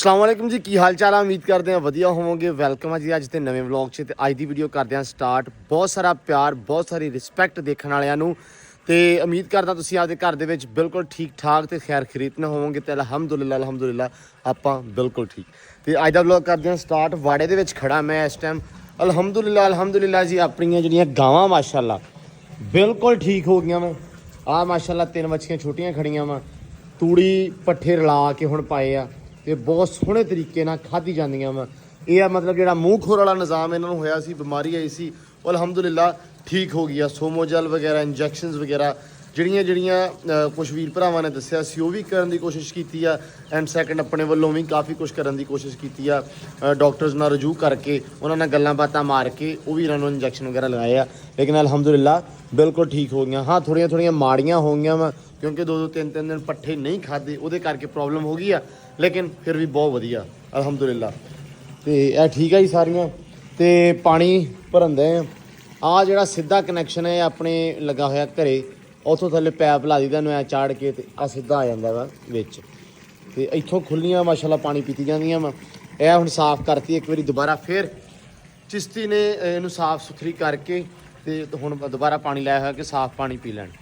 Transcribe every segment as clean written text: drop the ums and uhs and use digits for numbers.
अस्सलामुअलैकुम जी की हाल चाल है। उम्मीद करते हैं वधिया होवोगे। वेलकम है जी अज के नवे व्लॉग से। अज की वीडियो करते हैं स्टार्ट। बहुत सारा प्यार बहुत सारी रिस्पैक्ट देखने वालों तो उम्मीद करदा तुसीं आपदे घर दे विच बिल्कुल ठीक ठाक तो खैर खरीत ना होवोगे। तो अलहमदुलिल्लाह आपां बिल्कुल ठीक। तो अज का व्लॉग करते हैं स्टार्ट। वाड़े दे विच खड़ा मैं इस टाइम। अलहमदुलिल्लाह जी अपनियां जिहड़ियां गावां माशाअल्लाह बिल्कुल ठीक हो गई वा। आ माशाअल्लाह 3 बच्चियां छोटियां खड़ियां वा। तूड़ी पट्ठे रला के हुण पाए आ ਤੇ ਬਹੁਤ ਸੋਹਣੇ ਤਰੀਕੇ ਨਾਲ ਖਾਧੀ ਜਾਂਦੀਆਂ ਵਾ। ਇਹ ਆ ਮਤਲਬ ਜਿਹੜਾ ਮੂੰਹ ਖੋਰ ਵਾਲਾ ਨਿਜ਼ਾਮ ਇਹਨਾਂ ਨੂੰ ਹੋਇਆ ਸੀ, ਬਿਮਾਰੀ ਆਈ ਸੀ, ਉਹ ਅਲਹਮਦੁਲਿਲਾ ਠੀਕ ਹੋ ਗਿਆ। ਸੋਮੋਜਲ ਵਗੈਰਾ ਇੰਜੈਕਸ਼ਨਸ ਵਗੈਰਾ ਜਿਹੜੀਆਂ ਕੁਛ ਵੀਰ ਭਰਾਵਾਂ ਨੇ ਦੱਸਿਆ ਸੀ ਉਹ ਵੀ ਕਰਨ ਦੀ ਕੋਸ਼ਿਸ਼ ਕੀਤੀ ਆ। ਐਂਡ ਸੈਕਿੰਡ ਆਪਣੇ ਵੱਲੋਂ ਵੀ ਕਾਫੀ ਕੁਛ ਕਰਨ ਦੀ ਕੋਸ਼ਿਸ਼ ਕੀਤੀ ਆ। ਡਾਕਟਰਸ ਨਾਲ ਰਜੂ ਕਰਕੇ ਉਹਨਾਂ ਨਾਲ ਗੱਲਾਂ ਬਾਤਾਂ ਮਾਰ ਕੇ ਉਹ ਵੀ ਇਹਨਾਂ ਨੂੰ ਇੰਜੈਕਸ਼ਨ ਵਗੈਰਾ ਲਗਾਏ ਆ। ਲੇਕਿਨ ਅਲਹਮਦੁਲਿਲਾ ਬਿਲਕੁਲ ਠੀਕ ਹੋ ਗਈਆਂ। ਹਾਂ ਥੋੜ੍ਹੀਆਂ ਮਾੜੀਆਂ ਹੋ ਗਈਆਂ ਵਾ ਕਿਉਂਕਿ 2-3 ਦਿਨ ਪੱਠੇ ਨਹੀਂ ਖਾਦੇ ਉਹਦੇ ਕਰਕੇ ਪ੍ਰੋਬਲਮ ਹੋ ਗਈ ਆ। लेकिन फिर भी बहुत वधिया अलहमदुलिल्लाह। तो यह ठीक है जी सारियां। तो पानी भरन दे आ जिहड़ा सीधा कनैक्शन है अपने लगा होया घरे उतों थल्ले पैप ला दी दा चाड़ के ते आ सीधा आ जांदा वा विच। ते इत्थों खुल्लियां माशाअल्लाह पानी पीती जांदियां वा। यह हुण साफ करती एक बारी दोबारा फिर चिश्ती ने इहनूं साफ सुथरी करके ते हुण दोबारा पानी लाया होया कि साफ पानी पी लैण।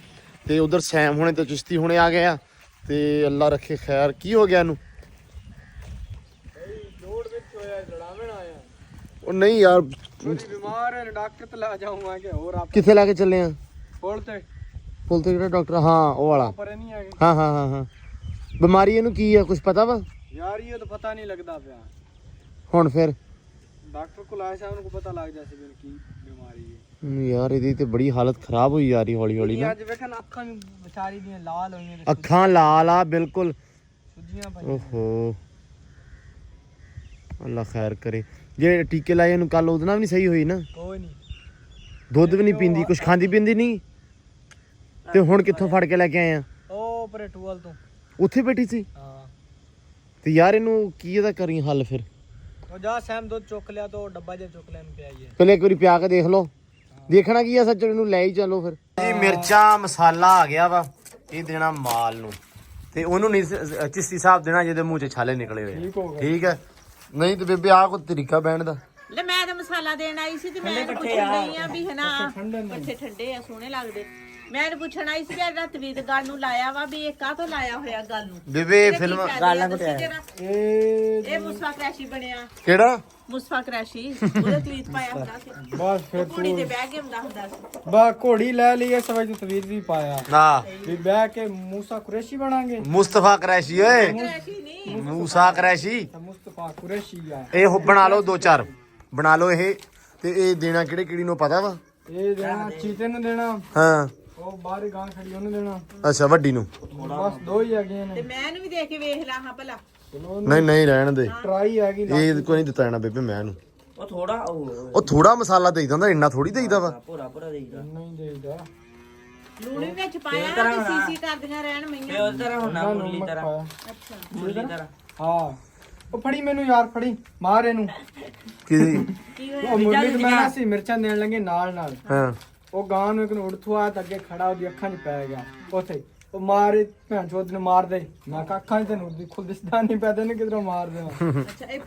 ते उधर सैम होने तो चिश्ती होने आ गया। तो अल्लाह रखे खैर की हो गया इहनूं नहीं यार बीमार है डॉक्टर ते ला जाऊंगा कि और आप किथे लाके चले हैं पुल ते किहड़ा डॉक्टर? हाँ वो वाला। पर नहीं है हाँ बीमारी इहनूं की है कुछ पता वा यार? ये तो पता नहीं लगदा पिया। हुण फिर डॉक्टर को लाया साहब को पता लग जासी बिन की बीमारी है। यार इहदी ते बड़ी हालत खराब होई जा रही हौली हौली ना। आज वेखन अखां बेचारी दी लाल होई ने अखां लाल आ बिल्कुल सुजियां पई। ओहो अल्लाह खैर करे। जे टीके लाए इहनूं कल उहदे नाल भी नहीं सही होई ना। कोई नहीं दुੱਧ भी नहीं पींदी कुछ खांदी पींदी नहीं। ते हुण कित्थों फड़ के लेके आए आ? ओ परे टूल तो ਉੱਥੇ ਬੈਠੀ ਸੀ। हां ਤੇ ਯਾਰ ਇਹਨੂੰ ਕੀ ਇਹਦਾ ਕਰੀ ਹੱਲ ਫਿਰ? ओ जा सैम दूध चुक लिया तो डब्बा जे चुक लेन पे आई है। ਪਹਿਲੇ ਇੱਕ ਵਾਰੀ ਪਿਆ ਕੇ ਦੇਖ ਲਓ। ਦੇਖਣਾ ਕੀ ਆ ਸੱਚ ਇਹਨੂੰ ਲੈ ਹੀ ਚੱਲੋ ਫਿਰ। ਜੀ ਮਿਰਚਾਂ ਮਸਾਲਾ ਆ ਗਿਆ ਵਾ। ਇਹ ਦੇਣਾ ਮਾਲ ਨੂੰ ਤੇ ਉਹਨੂੰ ਨਹੀਂ ਚਿਸ਼ਤੀ ਸਾਹਿਬ ਦੇਣਾ ਜਿਹਦੇ ਮੂੰਹ 'ਚ ਛਾਲੇ ਨਿਕਲੇ ਹੋਏ। ਠੀਕ ਹੈ ਨਹੀਂ ਤੇ ਬੇਬੇ ਆ ਕੋਈ ਤਰੀਕਾ ਬਹਿਣ ਦਾ। ਲੈ ਮੈਂ ਤਾਂ ਮਸਾਲਾ ਦੇਣ ਆਈ ਸੀ ਤੇ ਮੈਂ ਪੁੱਛਣ ਗਈ ਆ ਵੀ ਹਨਾ ਪੱਠੇ ਠੰਡੇ ਆ ਸੋਹਣੇ ਲੱਗਦੇ। ਮੈਂ ਇਹਨੂੰ ਪੁੱਛਣ ਆਈ ਸੀ ਕਿ ਇਹਦਾ ਤਵੀਤ ਗੱਲ ਨੂੰ ਲਾਇਆ ਵਾ ਵੀ ਇਹ ਕਾਹਤੋਂ ਲਾਇਆ ਹੋਇਆ ਗੱਲ ਨੂੰ। ਬੇਬੇ ਫਿਲਮ ਗਾਲਾਂ ਘਟਿਆ ਇਹ ਮੁਸਫਾ ਕਰੈਸ਼ੀ ਬਣਿਆ। ਕਿਹੜਾ ਮੁਸਫਾ ਕਰੈਸ਼ੀ ਉਹਦੇ ਤਵੀਤ ਪਾਇਆ ਹੁੰਦਾ ਸੀ। बस फिर ਕੁੜੀ ਦੇ ਬਹਿ ਕੇ ਹੁੰਦਾ ਸੀ। बा घोड़ी ले ली है सवाई तो तवीर भी पाया ਨਾ भी बह के मूसा कुरैशी बनाएंगे। ਮੁਸਤਫਾ ਕਰੈਸ਼ੀ ਓਏ ਕਰੈਸ਼ੀ ਨਹੀਂ ਮੂਸਾ ਕਰੈਸ਼ੀ। मुस्तफा कुरैशी है ਇਹ ਬਣਾ ਲਓ 2-4 ਬਣਾ ਲਓ ਇਹ। ਤੇ ਇਹ ਦੇਣਾ ਕਿਹੜੀ ਨੂੰ ਪਤਾ ਵਾ? ये देना चीते ने देना ਹਾਂ ਉਹ ਬਾਹਰ ਗਾਂ ਖੜੀ ਉਹਨੂੰ ਦੇਣਾ। ਅੱਛਾ ਵੱਡੀ ਨੂੰ। ਬਸ ਦੋ ਹੀ ਹੈਗੇ ਤੇ ਨੇ। ਮੈਂ ਇਹਨੂੰ ਵੀ ਦੇ ਕੇ ਵੇਖ ਲਾ ਹਾਂ ਭਲਾ। ਚਲੋ ਨਹੀਂ ਰਹਿਣ ਦੇ। ਟਰਾਈ ਹੈਗੀ। ਇਹ ਕੋਈ ਨਹੀਂ ਦਿੱਤਾ ਜਾਣਾ ਬੇਬੇ ਮੈਂ ਇਹਨੂੰ। ਉਹ ਥੋੜਾ ਉਹ ਥੋੜਾ ਮਸਾਲਾ ਦੇਈਦਾ ਹੁੰਦਾ ਇੰਨਾ ਥੋੜੀ ਦੇਈਦਾ ਵਾ। ਪੂਰਾ ਦੇਈਦਾ ਨਹੀਂ ਦੇਈਦਾ ਲੂਣ ਵੀ ਵਿੱਚ ਪਾਇਆ ਤੇ ਸੀਸੀ ਕਰਦੀਆਂ ਰਹਿਣ ਤੇ ਮਈਆਂ। ਉਹ ਤਰ੍ਹਾਂ ਹੁੰਦਾ ਮੁਰਲੀ ਤਰ੍ਹਾਂ ਪਾਇਆ। ਅੱਛਾ ਮੁਰਲੀ ਤਰ੍ਹਾਂ ਹਾਂ ਉਹ ਫੜੀ ਮੈਨੂੰ ਯਾਰ ਫੜੀ ਮਾਰ ਇਹਨੂੰ। ਕਿਹਦੀ? ਕੀ ਹੋਇਆ? ਉਹ ਮੁਰਲੀ ਤੇ ਮੈਂ ਸੀ ਮਿਰਚਾਂ ਦੇਣ ਲੱਗੇ ਨਾਲ ਹਾਂ ਉਹ ਗਾਂ ਨੂੰ ਇੱਕ ਨੂੰ ਉੜਥੂਆ ਤਾਂ ਅੱਗੇ ਖੜਾ ਉਹਦੀ ਅੱਖਾਂ 'ਚ ਪੈ ਗਿਆ ਉੱਥੇ। ਉਹ ਮਾਰੇ ਭੈਣ ਚੋਦ ਨੂੰ ਮਾਰ ਦੇ। ਮੈਂ ਕਿਹਾ ਅੱਖਾਂ 'ਚ ਤੈਨੂੰ ਖੁਦ ਦਿਸਦਾ ਨਹੀਂ ਪਿਆ ਤੈਨੂੰ ਕਿਧਰੋਂ ਮਾਰ ਦੇਵਾਂ। ਅੱਛਾ ਇਹ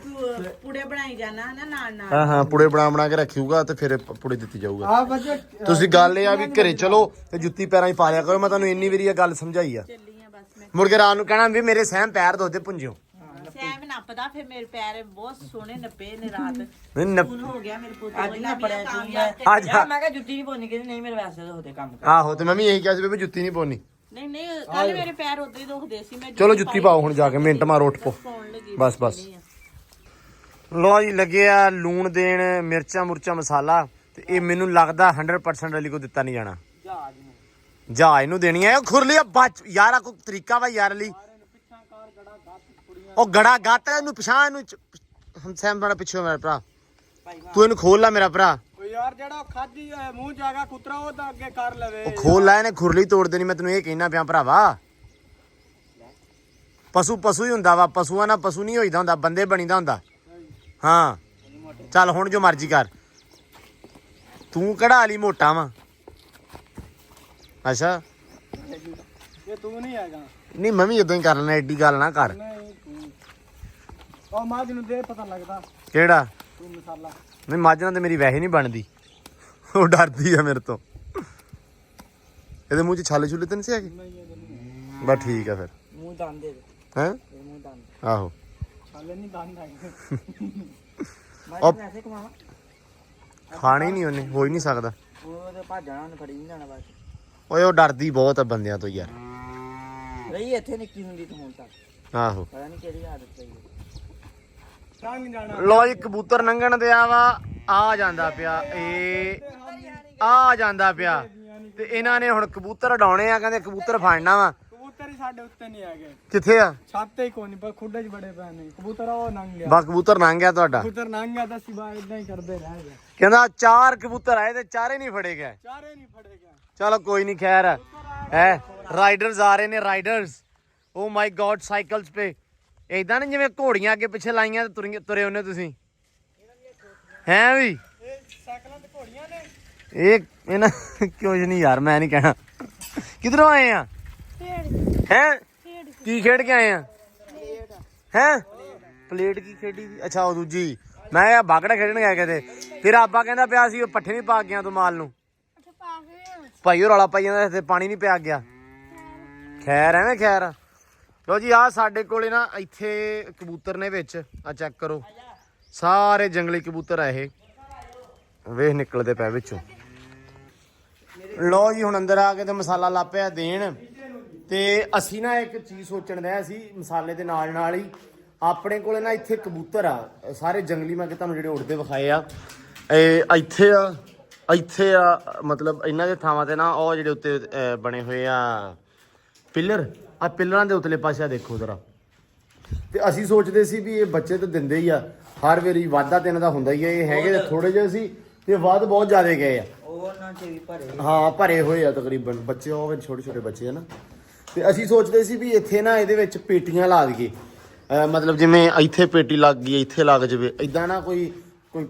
ਪੂੜੇ ਬਣਾਈ ਜਾਣਾ ਹਨਾ ਨਾਲ ਹਾਂ ਪੁੜੇ ਬਣਾ ਕੇ ਰੱਖਿਊਗਾ ਤੇ ਫਿਰ ਪੁੜੇ ਦਿੱਤੀ ਜਾਊਗਾ। ਆ ਬੱਚੇ ਤੁਸੀਂ ਗੱਲ ਇਹ ਆ ਵੀ ਘਰੇ ਚਲੋ ਤੇ ਜੁੱਤੀ ਪੈਰਾਂ 'ਚ ਪਾ ਲਿਆ ਕਰੋ। ਮੈਂ ਤੁਹਾਨੂੰ ਇੰਨੀ ਵਾਰੀ ਇਹ ਗੱਲ ਸਮਝਾਈ ਆ। ਚੱਲੀਆਂ ਬਸ ਮੈਂ ਮੁੜ ਕੇ ਰਾਤ ਨੂੰ ਕਹਿਣਾ ਵੀ ਮੇਰੇ ਸਹਿਮ ਪੈਰ ਦੋਦੇ ਪੁੰਜਿਓ। ਸੈਮ ਨੱਪਦਾ ਫਿਰ ਮੇਰੇ ਪੈਰ ਬਹੁਤ ਸੋਹਣੇ ਨੱਪੇ ਨੇ ਰਾਤ। ਨਹੀਂ ਨੱਪ- ਹੁਣ ਹੋ ਗਿਆ ਮੇਰੇ ਪੁੱਤ ਅੱਜ ਨਾ ਪੜਿਆ ਅੱਜ ਯਾਰ ਮੈਂ ਕਿਹਾ ਜੁੱਤੀ ਨਹੀਂ ਪਾਉਣੀ ਕਹਿੰਦੀ ਨਹੀਂ ਮੇਰੇ ਵੈਸੇ ਤਾਂ ਉਹਦੇ ਕੰਮ ਕਰ। ਆਹੋ ਤੇ ਮੈਂ ਵੀ ਇਹੀ ਕਿਹਾ ਸੀ ਬੇਬੇ ਜੁੱਤੀ ਨਹੀਂ ਪਾਉਣੀ। ਨਹੀਂ ਕੱਲ ਮੇਰੇ ਪੈਰ ਉਦੋਂ ਹੀ ਦੁਖਦੇ ਸੀ। ਮੈਂ ਚਲੋ ਜੁੱਤੀ ਪਾਓ ਹੁਣ ਜਾ ਕੇ ਮਿੰਟ ਮਾਰੋ ਉੱਠ ਪੋ। ਪਾਉਣ ਲੱਗੀ ਬਸ ਲੋ ਜੀ ਲੱਗੇ ਆ ਲੂਣ ਦੇਣ ਮਿਰਚਾਂ ਮੁਰਚਾਂ ਮਸਾਲਾ। ਤੇ ਇਹ ਮੈਨੂੰ ਲੱਗਦਾ 100% ਅਲੀ ਕੋ ਦਿੱਤਾ ਨਹੀਂ ਜਾਣਾ। ਜਹਾਜ਼ ਨੂੰ ਦੇਣੀ ਆ। ਉਹ ਖੁਰਲੀ ਆ ਬਚ ਯਾਰ ਕੋਈ ਤਰੀਕਾ ਵਾ ਯਾਰ ਲਈ। ਉਹ ਗੜਾ ਗੱਤ ਇਹਨੂੰ ਪਛਾਣ ਇਹਨੂੰ ਹਮ ਸੈਮ ਬੜਾ ਪਿੱਛੇ ਮੇਰਾ ਭਰਾ ਤੂੰ ਇਹਨੂੰ ਖੋਲ ਲੈ ਮੇਰਾ ਭਰਾ। ਉਹ ਯਾਰ ਜਿਹੜਾ ਖਾਦੀ ਮੂੰਹ ਜਾਗਾ ਕੁਤਰਾ ਉਹ ਤਾਂ ਅੱਗੇ ਕਰ ਲਵੇ। ਉਹ ਖੋਲ ਲੈ ਇਹਨੇ ਖੁਰਲੀ ਤੋੜ ਦੇਣੀ। ਮੈਂ ਤੈਨੂੰ ਇਹ ਕਹਿਣਾ ਪਿਆ ਭਰਾਵਾ ਪਸ਼ੂ ਹੀ ਹੁੰਦਾ ਵਾ। ਪਸ਼ੂਆਂ ਨਾਲ ਪਸ਼ੂ ਨਹੀਂ ਹੋਈਦਾ ਹੁੰਦਾ ਬੰਦੇ ਬਣੀਦਾ ਹੁੰਦਾ। ਹਾਂ ਚੱਲ ਹੁਣ ਜੋ ਮਰਜ਼ੀ ਕਰ। ਤੂੰ ਕਢਾ ਲਈ ਮੋਟਾ ਵਾ। ਅੱਛਾ ਇਹ ਤੂੰ ਨਹੀਂ ਹੈਗਾ। ਨਹੀਂ ਮੈਂ ਵੀ ਇਦਾਂ ਹੀ ਕਰ ਲੈਣਾ ਐਡੀ ਗੱਲ ਨਾ ਕਰ। ਨਹੀਂ ਤੂੰ ਉਹ ਮਾਝ ਨੂੰ ਦੇ ਪਤਾ ਲੱਗਦਾ ਕਿਹੜਾ? ਤੂੰ ਮਸਾਲਾ ਨਹੀਂ ਮੱਝ ਨਾਲ ਤੇ ਮੇਰੀ ਵੈਸੇ ਨਹੀਂ ਬਣਦੀ, ਉਹ ਡਰਦੀ ਆ ਮੇਰੇ ਤੋਂ। ਇਹਦੇ ਮੂੰਹ 'ਚ ਛਾਲੇ ਛੁਲੇ ਤਾਂ ਨਹੀਂ ਸੀ ਹੈਗੇ? ਬਸ ਠੀਕ ਆ ਫਿਰ। ਮੂੰਹ ਦੰਦ ਦੇ ਹੈ ਮੂੰਹ ਦੰਦ ਆਹੋ ਛਾਲੇ ਨਹੀਂ ਦੰਦ ਹੈਗੇ। ਮੈਂ ਪੈਸੇ ਕਮਾਵਾਂ ਖਾਣੇ ਨਹੀਂ ਉਹਨੇ, ਹੋ ਹੀ ਨਹੀਂ ਸਕਦਾ। ਉਹ ਤੇ ਭੱਜ ਜਾਣਾ ਉਹਨੇ, ਫੜੀ ਨਹੀਂ ਜਾਣਾ ਬਸ। ਓਏ ਉਹ ਡਰਦੀ ਬਹੁਤ ਆ ਬੰਦਿਆਂ ਤੋਂ ਯਾਰ। ਰਹੀ ਇੱਥੇ ਨਿੱਕੀ ਹੁੰਦੀ ਤੂੰ ਹੁਣ ਤੱਕ, ਆਹੋ ਪਤਾ ਨਹੀਂ ਕਿਹੜੀ ਆਦਤ ਪਈ ਹੈ। ਲੰਘ ਜਾਣਾ ਲੋ ਜੀ ਕਬੂਤਰ ਲੰਘਣ ਤੇ ਆ ਜਾਂਦਾ ਪਿਆ, ਇਹ ਆ ਜਾਂਦਾ ਪਿਆ ਤੇ ਇਹਨਾਂ ਨੇ ਹੁਣ ਕਬੂਤਰ ਉਡਾਉਣੇ ਆ, ਕਹਿੰਦੇ ਕਬੂਤਰ ਫੜਨਾ ਵਾ। ਕਬੂਤਰ ਹੀ ਸਾਡੇ ਉੱਤੇ ਨਹੀਂ ਹੈਗੇ, ਕਿੱਥੇ ਆ? ਛੱਤ ਤੇ ਹੀ ਕੋਈ ਨਹੀਂ, ਪਰ ਖੁੱਡੇ 'ਚ ਬੜੇ ਪਏ ਨੇ ਕਬੂਤਰ। ਉਹ ਲੰਘ ਗਿਆ ਬਾ ਕਬੂਤਰ ਲੰਘ ਗਿਆ ਤੁਹਾਡਾ? ਕਬੂਤਰ ਲੰਘ ਗਿਆ ਤਾਂ ਅਸੀਂ ਬਾਹਰ ਇਦਾਂ ਹੀ ਕਰਦੇ ਰਹਿ ਗਏ। ਕਹਿੰਦਾ 4 ਕਬੂਤਰ ਆਏ ਤੇ ਚਾਰੇ ਨਹੀਂ ਫੜੇ ਗਏ। ਚਾਰੇ ਨਹੀਂ ਫੜੇ ਗਿਆ। ਚਲੋ ਕੋਈ ਨਹੀਂ, ਖੈਰ ਹੈ। ਰਾਈਡਰਸ ਆ ਰਹੇ ਨੇ, ਰਾਈਡਰਸ। ਓ ਮਾਈ ਗॉड, ਸਾਈਕਲਸ ਪੇ। ਏਦਾਂ ਨਹੀਂ ਜਿਵੇਂ ਘੋੜੀਆਂ ਅੱਗੇ ਪਿੱਛੇ ਲਾਈਆਂ ਤੇ ਤੁਰੇ ਹੁੰਨੇ ਤੁਸੀਂ, ਹੈ ਵੀ? ਇਹ ਸਾਈਕਲਾਂ ਤੇ ਘੋੜੀਆਂ ਨੇ। ਇਹ ਇਹਨਾਂ ਕਿਉਂ ਨਹੀਂ ਯਾਰ, ਮੈਂ ਨਹੀਂ ਕਹਿਣਾ। ਕਿੱਧਰੋਂ ਆਏ ਆ? ਹੈ ਕੀ ਖੇਡ ਕੇ ਆਏ ਆ? ਹੈ ਪਲੇਟ ਕੀ ਖੇਡੀ ਸੀ? ਅੱਛਾ ਉਹ ਦੂਜੀ। ਮੈਂ ਕਿਹਾ ਬਾਗੜਾ ਖੇਡਣ ਗਿਆ ਕਿਤੇ, ਫਿਰ ਆਪਾ ਕਹਿੰਦਾ ਪਿਆ ਸੀ ਉਹ ਪੱਠੇ ਨਹੀਂ ਪਾ ਗਿਆ ਤੂੰ ਮਾਲ ਨੂੰ। ਭਾਈ ਉਹ ਰੌਲਾ ਪਾਈ ਜਾਂਦਾ ਤੇ ਪਾਣੀ ਨਹੀਂ ਪਿਆ ਗਿਆ। ਖੈਰ ਐਵੇਂ ਖੈਰ। ਲੋ ਜੀ ਆ ਸਾਡੇ ਕੋਲੇ ਨਾ ਇੱਥੇ ਕਬੂਤਰ ਨੇ ਵਿੱਚ, ਆ ਚੈੱਕ ਕਰੋ, ਸਾਰੇ ਜੰਗਲੀ ਕਬੂਤਰ ਆ ਇਹ, ਵੇਖ ਨਿਕਲਦੇ ਪਏ ਵਿੱਚੋਂ। ਲੋ ਜੀ ਹੁਣ ਅੰਦਰ ਆ ਕੇ ਤੇ ਮਸਾਲਾ ਲਾਪਿਆ ਦੇਣ, ਤੇ ਅਸੀਂ ਨਾ ਇੱਕ ਚੀਜ਼ ਸੋਚਣ ਡਿਆ ਸੀ ਮਸਾਲੇ ਦੇ ਨਾਲ ਨਾਲ ਹੀ। ਆਪਣੇ ਕੋਲੇ ਨਾ ਇੱਥੇ ਕਬੂਤਰ ਆ ਸਾਰੇ ਜੰਗਲੀ, ਮੈਂ ਕਿ ਤੁਹਾਨੂੰ ਜਿਹੜੇ ਉੱਡਦੇ ਵਿਖਾਏ ਆ, ਇਹ ਇੱਥੇ ਆ ਮਤਲਬ ਇਹਨਾਂ ਦੇ ਥਾਵਾਂ ਤੇ ਨਾ ਉਹ ਜਿਹੜੇ ਉੱਤੇ ਬਣੇ ਹੋਏ ਆ ਪਿੱਲਰ, ਆ ਪਿੱਲਰਾਂ ਦੇ ਉਤਲੇ ਪਾਸੇ ਦੇਖੋ ਜ਼ਰਾ। ਤੇ ਅਸੀਂ ਸੋਚਦੇ ਸੀ ਵੀ ਇਹ ਬੱਚੇ ਤਾਂ ਦਿੰਦੇ ਹੀ ਆ, ਹਰ ਵਾਰੀ ਵਾਧਾ ਤੇ ਇਹਨਾਂ ਦਾ ਹੁੰਦਾ ਹੀ ਆ। ਇਹ ਹੈਗੇ ਥੋੜੇ ਜਿਹੇ ਸੀ ਤੇ ਵੱਧ ਬਹੁਤ ਜ਼ਿਆਦਾ ਗਏ ਆ। ਉਹਨਾਂ ਚ ਵੀ ਭਰੇ, ਹਾਂ ਭਰੇ ਹੋਏ ਆ ਤਕਰੀਬਨ ਬੱਚੇ, ਉਹ ਛੋਟੇ ਛੋਟੇ ਬੱਚੇ ਆ ਨਾ। ਤੇ ਅਸੀਂ ਸੋਚਦੇ ਸੀ ਵੀ ਇੱਥੇ ਨਾ ਇਹਦੇ ਵਿੱਚ ਪੇਟੀਆਂ ਲਾ ਦਈਏ, ਮਤਲਬ ਜਿਵੇਂ ਇੱਥੇ ਪੇਟੀ ਲੱਗ ਗਈ ਇੱਥੇ ਲੱਗ ਜਾਵੇ, ਇਦਾਂ ਨਾ ਕੋਈ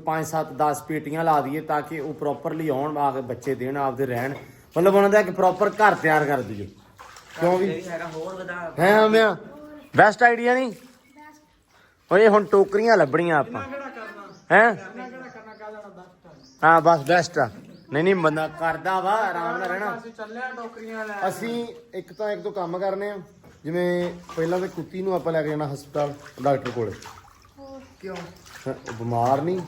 5 7 10 ਪੇਟੀਆਂ ਲਾ ਦਈਏ ਤਾਂ ਕਿ ਉਹ ਪ੍ਰੋਪਰਲੀ ਆਉਣ, ਆ ਕੇ ਬੱਚੇ ਦੇਣ, ਆਪਦੇ ਰਹਿਣ, ਮਤਲਬ ਉਹਨਾਂ ਦਾ ਇੱਕ ਪ੍ਰੋਪਰ ਘਰ ਤਿਆਰ ਕਰ ਦਈਏ। ਕਿਉਂ ਵੀ ਹੈਗਾ ਹੋਰ ਵਧਾ ਹੈ ਹਮਿਆ? ਬੈਸਟ ਆਈਡੀਆ ਨਹੀਂ? ਓਏ ਹੁਣ ਟੋਕਰੀਆਂ ਲੱਭਣੀਆਂ ਆਪਾਂ, ਹੈ? ਹਾਂ ਬਸ ਬੈਸਟ ਆ। ਨਹੀਂ ਬੰਦਾ ਕਰਦਾ ਵਾ, ਆਰਾਮ ਨਾਲ ਰਹਿਣਾ। ਅਸੀਂ ਚੱਲੇ ਆ ਟੋਕਰੀਆਂ ਲੈ। ਅਸੀਂ ਇੱਕ ਤੋਂ ਕੰਮ ਕਰਨੇ ਆ, ਜਿਵੇਂ ਪਹਿਲਾਂ ਤਾਂ ਕੁੱਤੀ ਨੂੰ ਆਪਾਂ ਲੈ ਕੇ ਜਾਣਾ ਹਸਪਤਾਲ ਡਾਕਟਰ ਕੋਲੇ। ਕਿਉਂ? ਉਹ ਬਿਮਾਰ ਨਹੀਂ,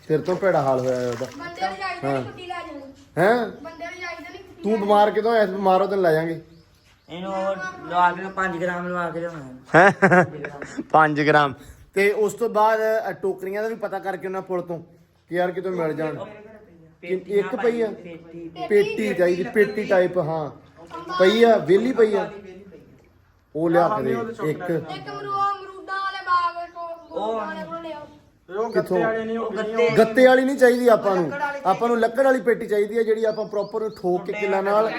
ਸਿਰ ਤੋਂ ਭੈੜਾ ਹਾਲ ਹੋਇਆ ਉਹਦਾ। ਬੰਦੇ ਨੂੰ ਚਾਹੀਦਾ ਨਹੀਂ ਕੁੱਟੀ ਲੈ ਜਾਣੀ, ਹੈਂ ਬੰਦੇ ਨੂੰ ਚਾਹੀਦਾ ਨਹੀਂ ਕੁੱਟੀ। ਤੂੰ ਬਿਮਾਰ ਕਿਦੋਂ ਐ? ਬਿਮਾਰ ਹੋ ਤੈਨੂੰ ਲੈ ਜਾਾਂਗੇ। ਇਹਨੂੰ ਲਵਾ ਕੇ 5 ਗ੍ਰਾਮ ਲਵਾ ਕੇ ਲਿਆਉਣਾ। ਹੈ 5 ਗ੍ਰਾਮ। ਤੇ ਉਸ ਤੋਂ ਬਾਅਦ ਟੋਕਰੀਆਂ ਦਾ ਵੀ ਪਤਾ ਕਰਕੇ ਉਹਨਾਂ ਪੁਲ ਤੋਂ ਕਿ ਯਾਰ ਕਿਤੋਂ ਮਿਲ ਜਾਣ। ਇੱਕ ਪਈ ਆ ਪੇਟੀ ਚਾਹੀਦੀ, ਪੇਟੀ ਟਾਈਪ। ਹਾਂ ਪਈ ਆ, ਵਿਹਲੀ ਪਈ ਆ, ਉਹ ਲਿਆ ਕੇ ਦੇ ਇੱਕ। ਇੱਕ ਅਮਰੂਦਾਂ ਵਾਲੇ ਬਾਗ ਤੋਂ ਵਾਲੇ ਕੋਲ ਲਿਆਓ। ਉਹ ਗੱਤੇ ਵਾਲੇ ਨਹੀਂ, ਉਹ ਗੱਤੇ ਵਾਲੀ ਨਹੀਂ ਚਾਹੀਦੀ ਆਪਾਂ ਨੂੰ ਲੱਕੜ ਵਾਲੀ ਪੇਟੀ ਚਾਹੀਦੀ ਹੈ, ਜਿਹੜੀ ਆਪਾਂ ਪ੍ਰੋਪਰ ਠੋਕ ਕੇ ਕਿੱਲਾ ਨਾਲ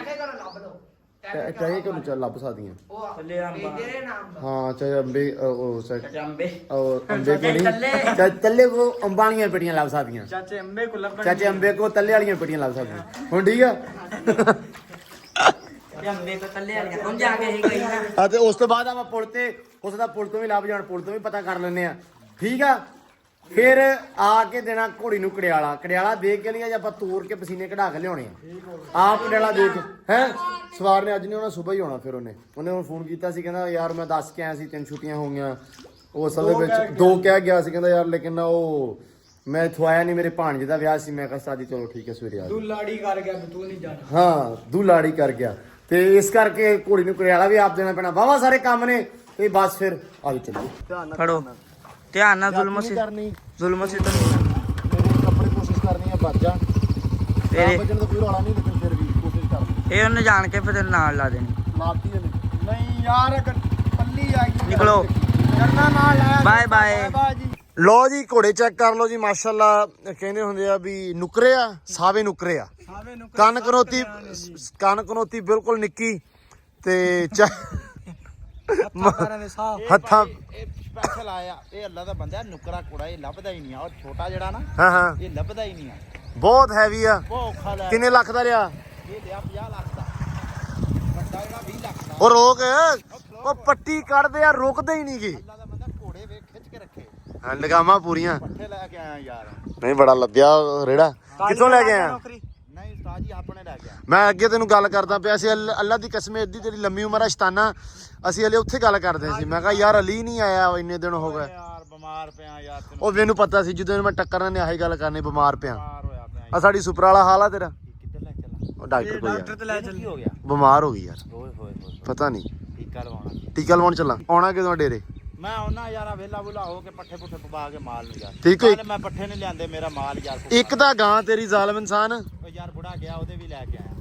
ਚਾਹੇ ਕਿ ਚੱਲ ਲੱਭ ਸਕਦੀਆਂ। ਥੱਲੇ ਅੰਬਾ, ਹਾਂ ਚਾਹੇ ਅੰਬੇ ਉਹ ਅੰਬੇ ਅੰਬੇ ਕੋ ਨਹੀਂ, ਚਾਹੇ ਤੱਲੇ ਕੋ ਅੰਬਾਂ ਵਾਲੀਆਂ ਪੇਟੀਆਂ ਲੱਭ ਸਕਦੀਆਂ। ਚਾਚੇ ਅੰਬੇ ਕੋ ਲੱਭਣ, ਚਾਚੇ ਅੰਬੇ ਕੋ ਤੱਲੇ ਵਾਲੀਆਂ ਪੇਟੀਆਂ ਲੱਭ ਸਕਦੀਆਂ। ਹੁਣ ਠੀਕ ਆ। ਅੰਬੇ ਤੋਂ ਥੱਲੇ ਵਾਲੀਆਂ ਹੁਣ ਜਾ ਕੇ ਇਹ ਗਈ ਨਾ। ਹਾਂ ਤੇ ਉਸ ਤੋਂ ਬਾਅਦ ਆਪਾਂ ਪੁਲ ਤੇ, ਉਸ ਦਾ ਪੁਲ ਤੋਂ ਵੀ ਲੱਭ ਜਾਣ, ਪੁਲ ਤੋਂ ਵੀ ਪਤਾ ਕਰ ਲੈਂਦੇ ਆ। ਠੀਕ ਆ। ਫਿਰ ਆ ਕੇ ਦੇਣਾ ਘੋੜੀ ਨੂੰ ਕੜਿਆਲਾ ਦੇ ਕੇ ਲਿਆ, ਜਾਂ ਆਪਾਂ ਤੋੜ ਕੇ ਪਸੀਨੇ ਕਢਾ ਕੇ ਲਿਆਉਣੇ ਆ। ਆਪ ਕੜਿਆਲਾ ਦੇ ਕੇ ਹੈ ਸਵਾਰ ਨੇ ਅੱਜ ਨਹੀਂ ਆਉਣਾ, ਸੁਬਾਹ ਹੀ ਆਉਣਾ। ਫਿਰ ਉਹਨੇ ਹੁਣ ਫੋਨ ਕੀਤਾ ਸੀ, ਕਹਿੰਦਾ ਯਾਰ ਮੈਂ ਦੱਸ ਕੇ ਆਇਆ ਸੀ 3 ਛੁੱਟੀਆਂ ਹੋ ਗਈਆਂ। ਉਹ ਅਸਲ ਦੇ ਵਿੱਚ 2 ਕਹਿ ਗਿਆ ਸੀ, ਕਹਿੰਦਾ ਯਾਰ ਲੇਕਿਨ ਉਹ ਮੈਂ ਇੱਥੋਂ ਆਇਆ ਨਹੀਂ, ਮੇਰੇ ਭਾਣਜੇ ਦਾ ਵਿਆਹ ਸੀ। ਮੈਂ ਕਿਹਾ ਸਾਡੀ ਚਲੋ ਠੀਕ ਹੈ ਸਵੇਰੇ ਆ। ਤੂੰ ਲਾੜੀ ਕਰ ਗਿਆ, ਤੂੰ ਨਹੀਂ ਜਾਣਾ। ਹਾਂ ਦੂ ਲਾੜੀ ਕਰ ਗਿਆ, ਤੇ ਇਸ ਕਰਕੇ ਘੋੜੀ ਨੂੰ ਕੜਿਆਲਾ ਵੀ ਆਪ ਦੇਣਾ ਪੈਣਾ। ਵਾਵਾ ਸਾਰੇ ਕੰਮ ਨੇ ਤੇ ਬਸ ਫਿਰ ਆਜੋ ਚੱਲੀਏ। ਫੜੋ ਧਿਆਨ ਨਾਲ, ਜ਼ੁਲਮ ਨਹੀਂ ਕਰਨੀ, ਸੇ ਤਾਂ ਨਹੀਂ ਮੇਰੇ ਕੱਪੜੇ ਕੋਸ਼ਿਸ਼ ਕਰਨੀ ਆ ਬਚ ਜਾਣ। ਤੇਰੇ ਬਚਣ ਦਾ ਕੋਈ ਰੌਲਾ ਨਹੀਂ, ਲੇਕਿਨ ਫਿਰ ਵੀ ਕੋਸ਼ਿਸ਼ ਕਰਨੀ। ਇਹ ਉਹਨੇ ਜਾਣ ਕੇ ਫਿਰ ਨਾਲ ਲਾ ਦੇਣੀ। ਲਾਤੀ ਇਹਨੇ। ਨਹੀਂ ਯਾਰ, ਅਗਰ ਪੱਲੀ ਆ ਗਈ ਨਿਕਲੋ, ਕਰਨਾ ਨਾਲ ਲਾਇਆ। Bye bye. ਜੀ ਲੋ ਜੀ ਘੋੜੇ ਚੈੱਕ ਕਰ ਲੋ ਜੀ, ਮਾਸ਼ਾਅੱਲਾ। ਕਹਿੰਦੇ ਹੁੰਦੇ ਆ ਵੀ ਨੁਕਰੇ ਆ, ਸਾਵੇ ਨੁਕਰੇ ਆ। ਸਾਵੇਂ ਨੂੰ ਕੰਨ ਕਨੋਤੀ ਬਿਲਕੁਲ ਨਿੱਕੀ ਤੇ ਮਾਰਾਂ ਦੇ ਸਾਹ ਹੱਥਾਂ। ਇਹ ਸਪੈਸ਼ਲ ਆਇਆ, ਇਹ ਅੱਲਾ ਦਾ ਬੰਦਾ ਨੁਕਰਾ ਕੁੜਾ, ਇਹ ਲੱਭਦਾ ਹੀ ਨਹੀਂ ਆ। ਉਹ ਛੋਟਾ ਜਿਹੜਾ ਨਾ, ਹਾਂ ਇਹ ਲੱਭਦਾ ਹੀ ਨਹੀਂ ਆ, ਬਹੁਤ ਹੈਵੀ ਆ। ਬਹੁਤ ਔਖਾ ਲੈ। ਕਿੰਨੇ ਲੱਖ ਦਾ ਲਿਆ? ਇਹ ਲਿਆ 50 ਲੱਖ ਦਾ, ਵੱਡਾ ਜਿਹੜਾ 20 ਲੱਖ ਦਾ। ਉਹ ਰੋਕ, ਉਹ ਪੱਟੀ ਕੱਢਦੇ ਆ, ਰੁਕਦੇ ਹੀ ਨਹੀਂ ਗੇ। ਅੱਲਾ ਦਾ ਬੰਦਾ ਘੋੜੇ ਵੇਖ ਖਿੱਚ ਕੇ ਰੱਖੇ। ਹਾਂ ਲਗਾਮਾਂ ਪੂਰੀਆਂ ਪੱਠੇ ਲੈ ਕੇ ਆਇਆ ਯਾਰ ਨਹੀਂ ਬੜਾ ਲੱਦਿਆ ਰੇੜਾ ਕਿੱਥੋਂ ਲੈ ਕੇ ਆਇਆ ਨਹੀਂ ਉਸਤਾਦ ਜੀ ਆਪਣੇ ਲੈ ਕੇ ਆਇਆ ਮੈਂ ਅੱਗੇ ਤੈਨੂੰ ਗੱਲ ਕਰਦਾ ਪਿਆ ਸੀ ਅੱਲਾ ਦੀ ਕਸਮ ਏਦੀ ਤੇਰੀ ਲੰਮੀ ਉਮਰ ਆ ਸ਼ਤਾਨਾ ਅਸੀਂ ਹਲੇ ਉੱਥੇ ਗੱਲ ਕਰਦੇ ਸੀ ਮੈਂ ਕਿਹਾ ਯਾਰ ਅਲੀ ਨਹੀਂ ਆਇਆ ਇੰਨੇ ਦਿਨ ਹੋ ਗਏ ਯਾਰ ਬਿਮਾਰ ਪਿਆ ਯਾਰ ਤੈਨੂੰ ਉਹ ਮੈਨੂੰ ਪਤਾ ਸੀ ਜਦੋਂ ਮੈਂ ਟੱਕਰਾਂ ਨੇ ਆਹੀ ਗੱਲ ਕਰਨੀ ਬਿਮਾਰ ਪਿਆ ਬਿਮਾਰ ਹੋਇਆ ਪਿਆ ਆ ਸਾਡੀ ਸੁਪਰ ਵਾਲਾ ਹਾਲ ਆ ਤੇਰਾ ਕਿੱਧਰ ਲੈ ਚੱਲਾ ਉਹ ਡਾਕਟਰ ਕੋਲ ਡਾਕਟਰ ਤੇ ਲੈ ਚੱਲੀ ਹੋ ਗਿਆ ਬਿਮਾਰ ਹੋ ਗਈ ਯਾਰ ਓਏ ਹੋਏ ਹੋਏ ਪਤਾ ਨਹੀਂ ਟੀਕਾ ਲਵਾਉਣਾ ਸੀ ਟੀਕਾ ਲਵਾਉਣ ਚੱਲਾਂ ਆਉਣਾ ਕਿਦੋਂ ਡੇਰੇ ਮੈਂ ਉਹਨਾਂ ਯਾਰਾ ਵੇਲਾ ਬੁਲਾ ਹੋ ਕੇ ਪੱਠੇ ਪੁੱਠੇ ਪਵਾ ਕੇ ਮਾਲ ਨੂੰ ਯਾਰ ਠੀਕ ਹੈ। ਕੱਲ੍ਹ ਮੈਂ ਪੱਠੇ ਨਹੀਂ ਲਿਆਂਦੇ ਮੇਰਾ ਮਾਲ ਯਾਰ ਇੱਕ ਤਾਂ ਗਾਂ ਤੇਰੀ ਜ਼ਾਲਮ ਇਨਸਾਨ ਉਹ ਯਾਰ ਬੁੜਾ ਗਿਆ ਉਹਦੇ ਵੀ ਲੈ ਕੇ ਆਇਆ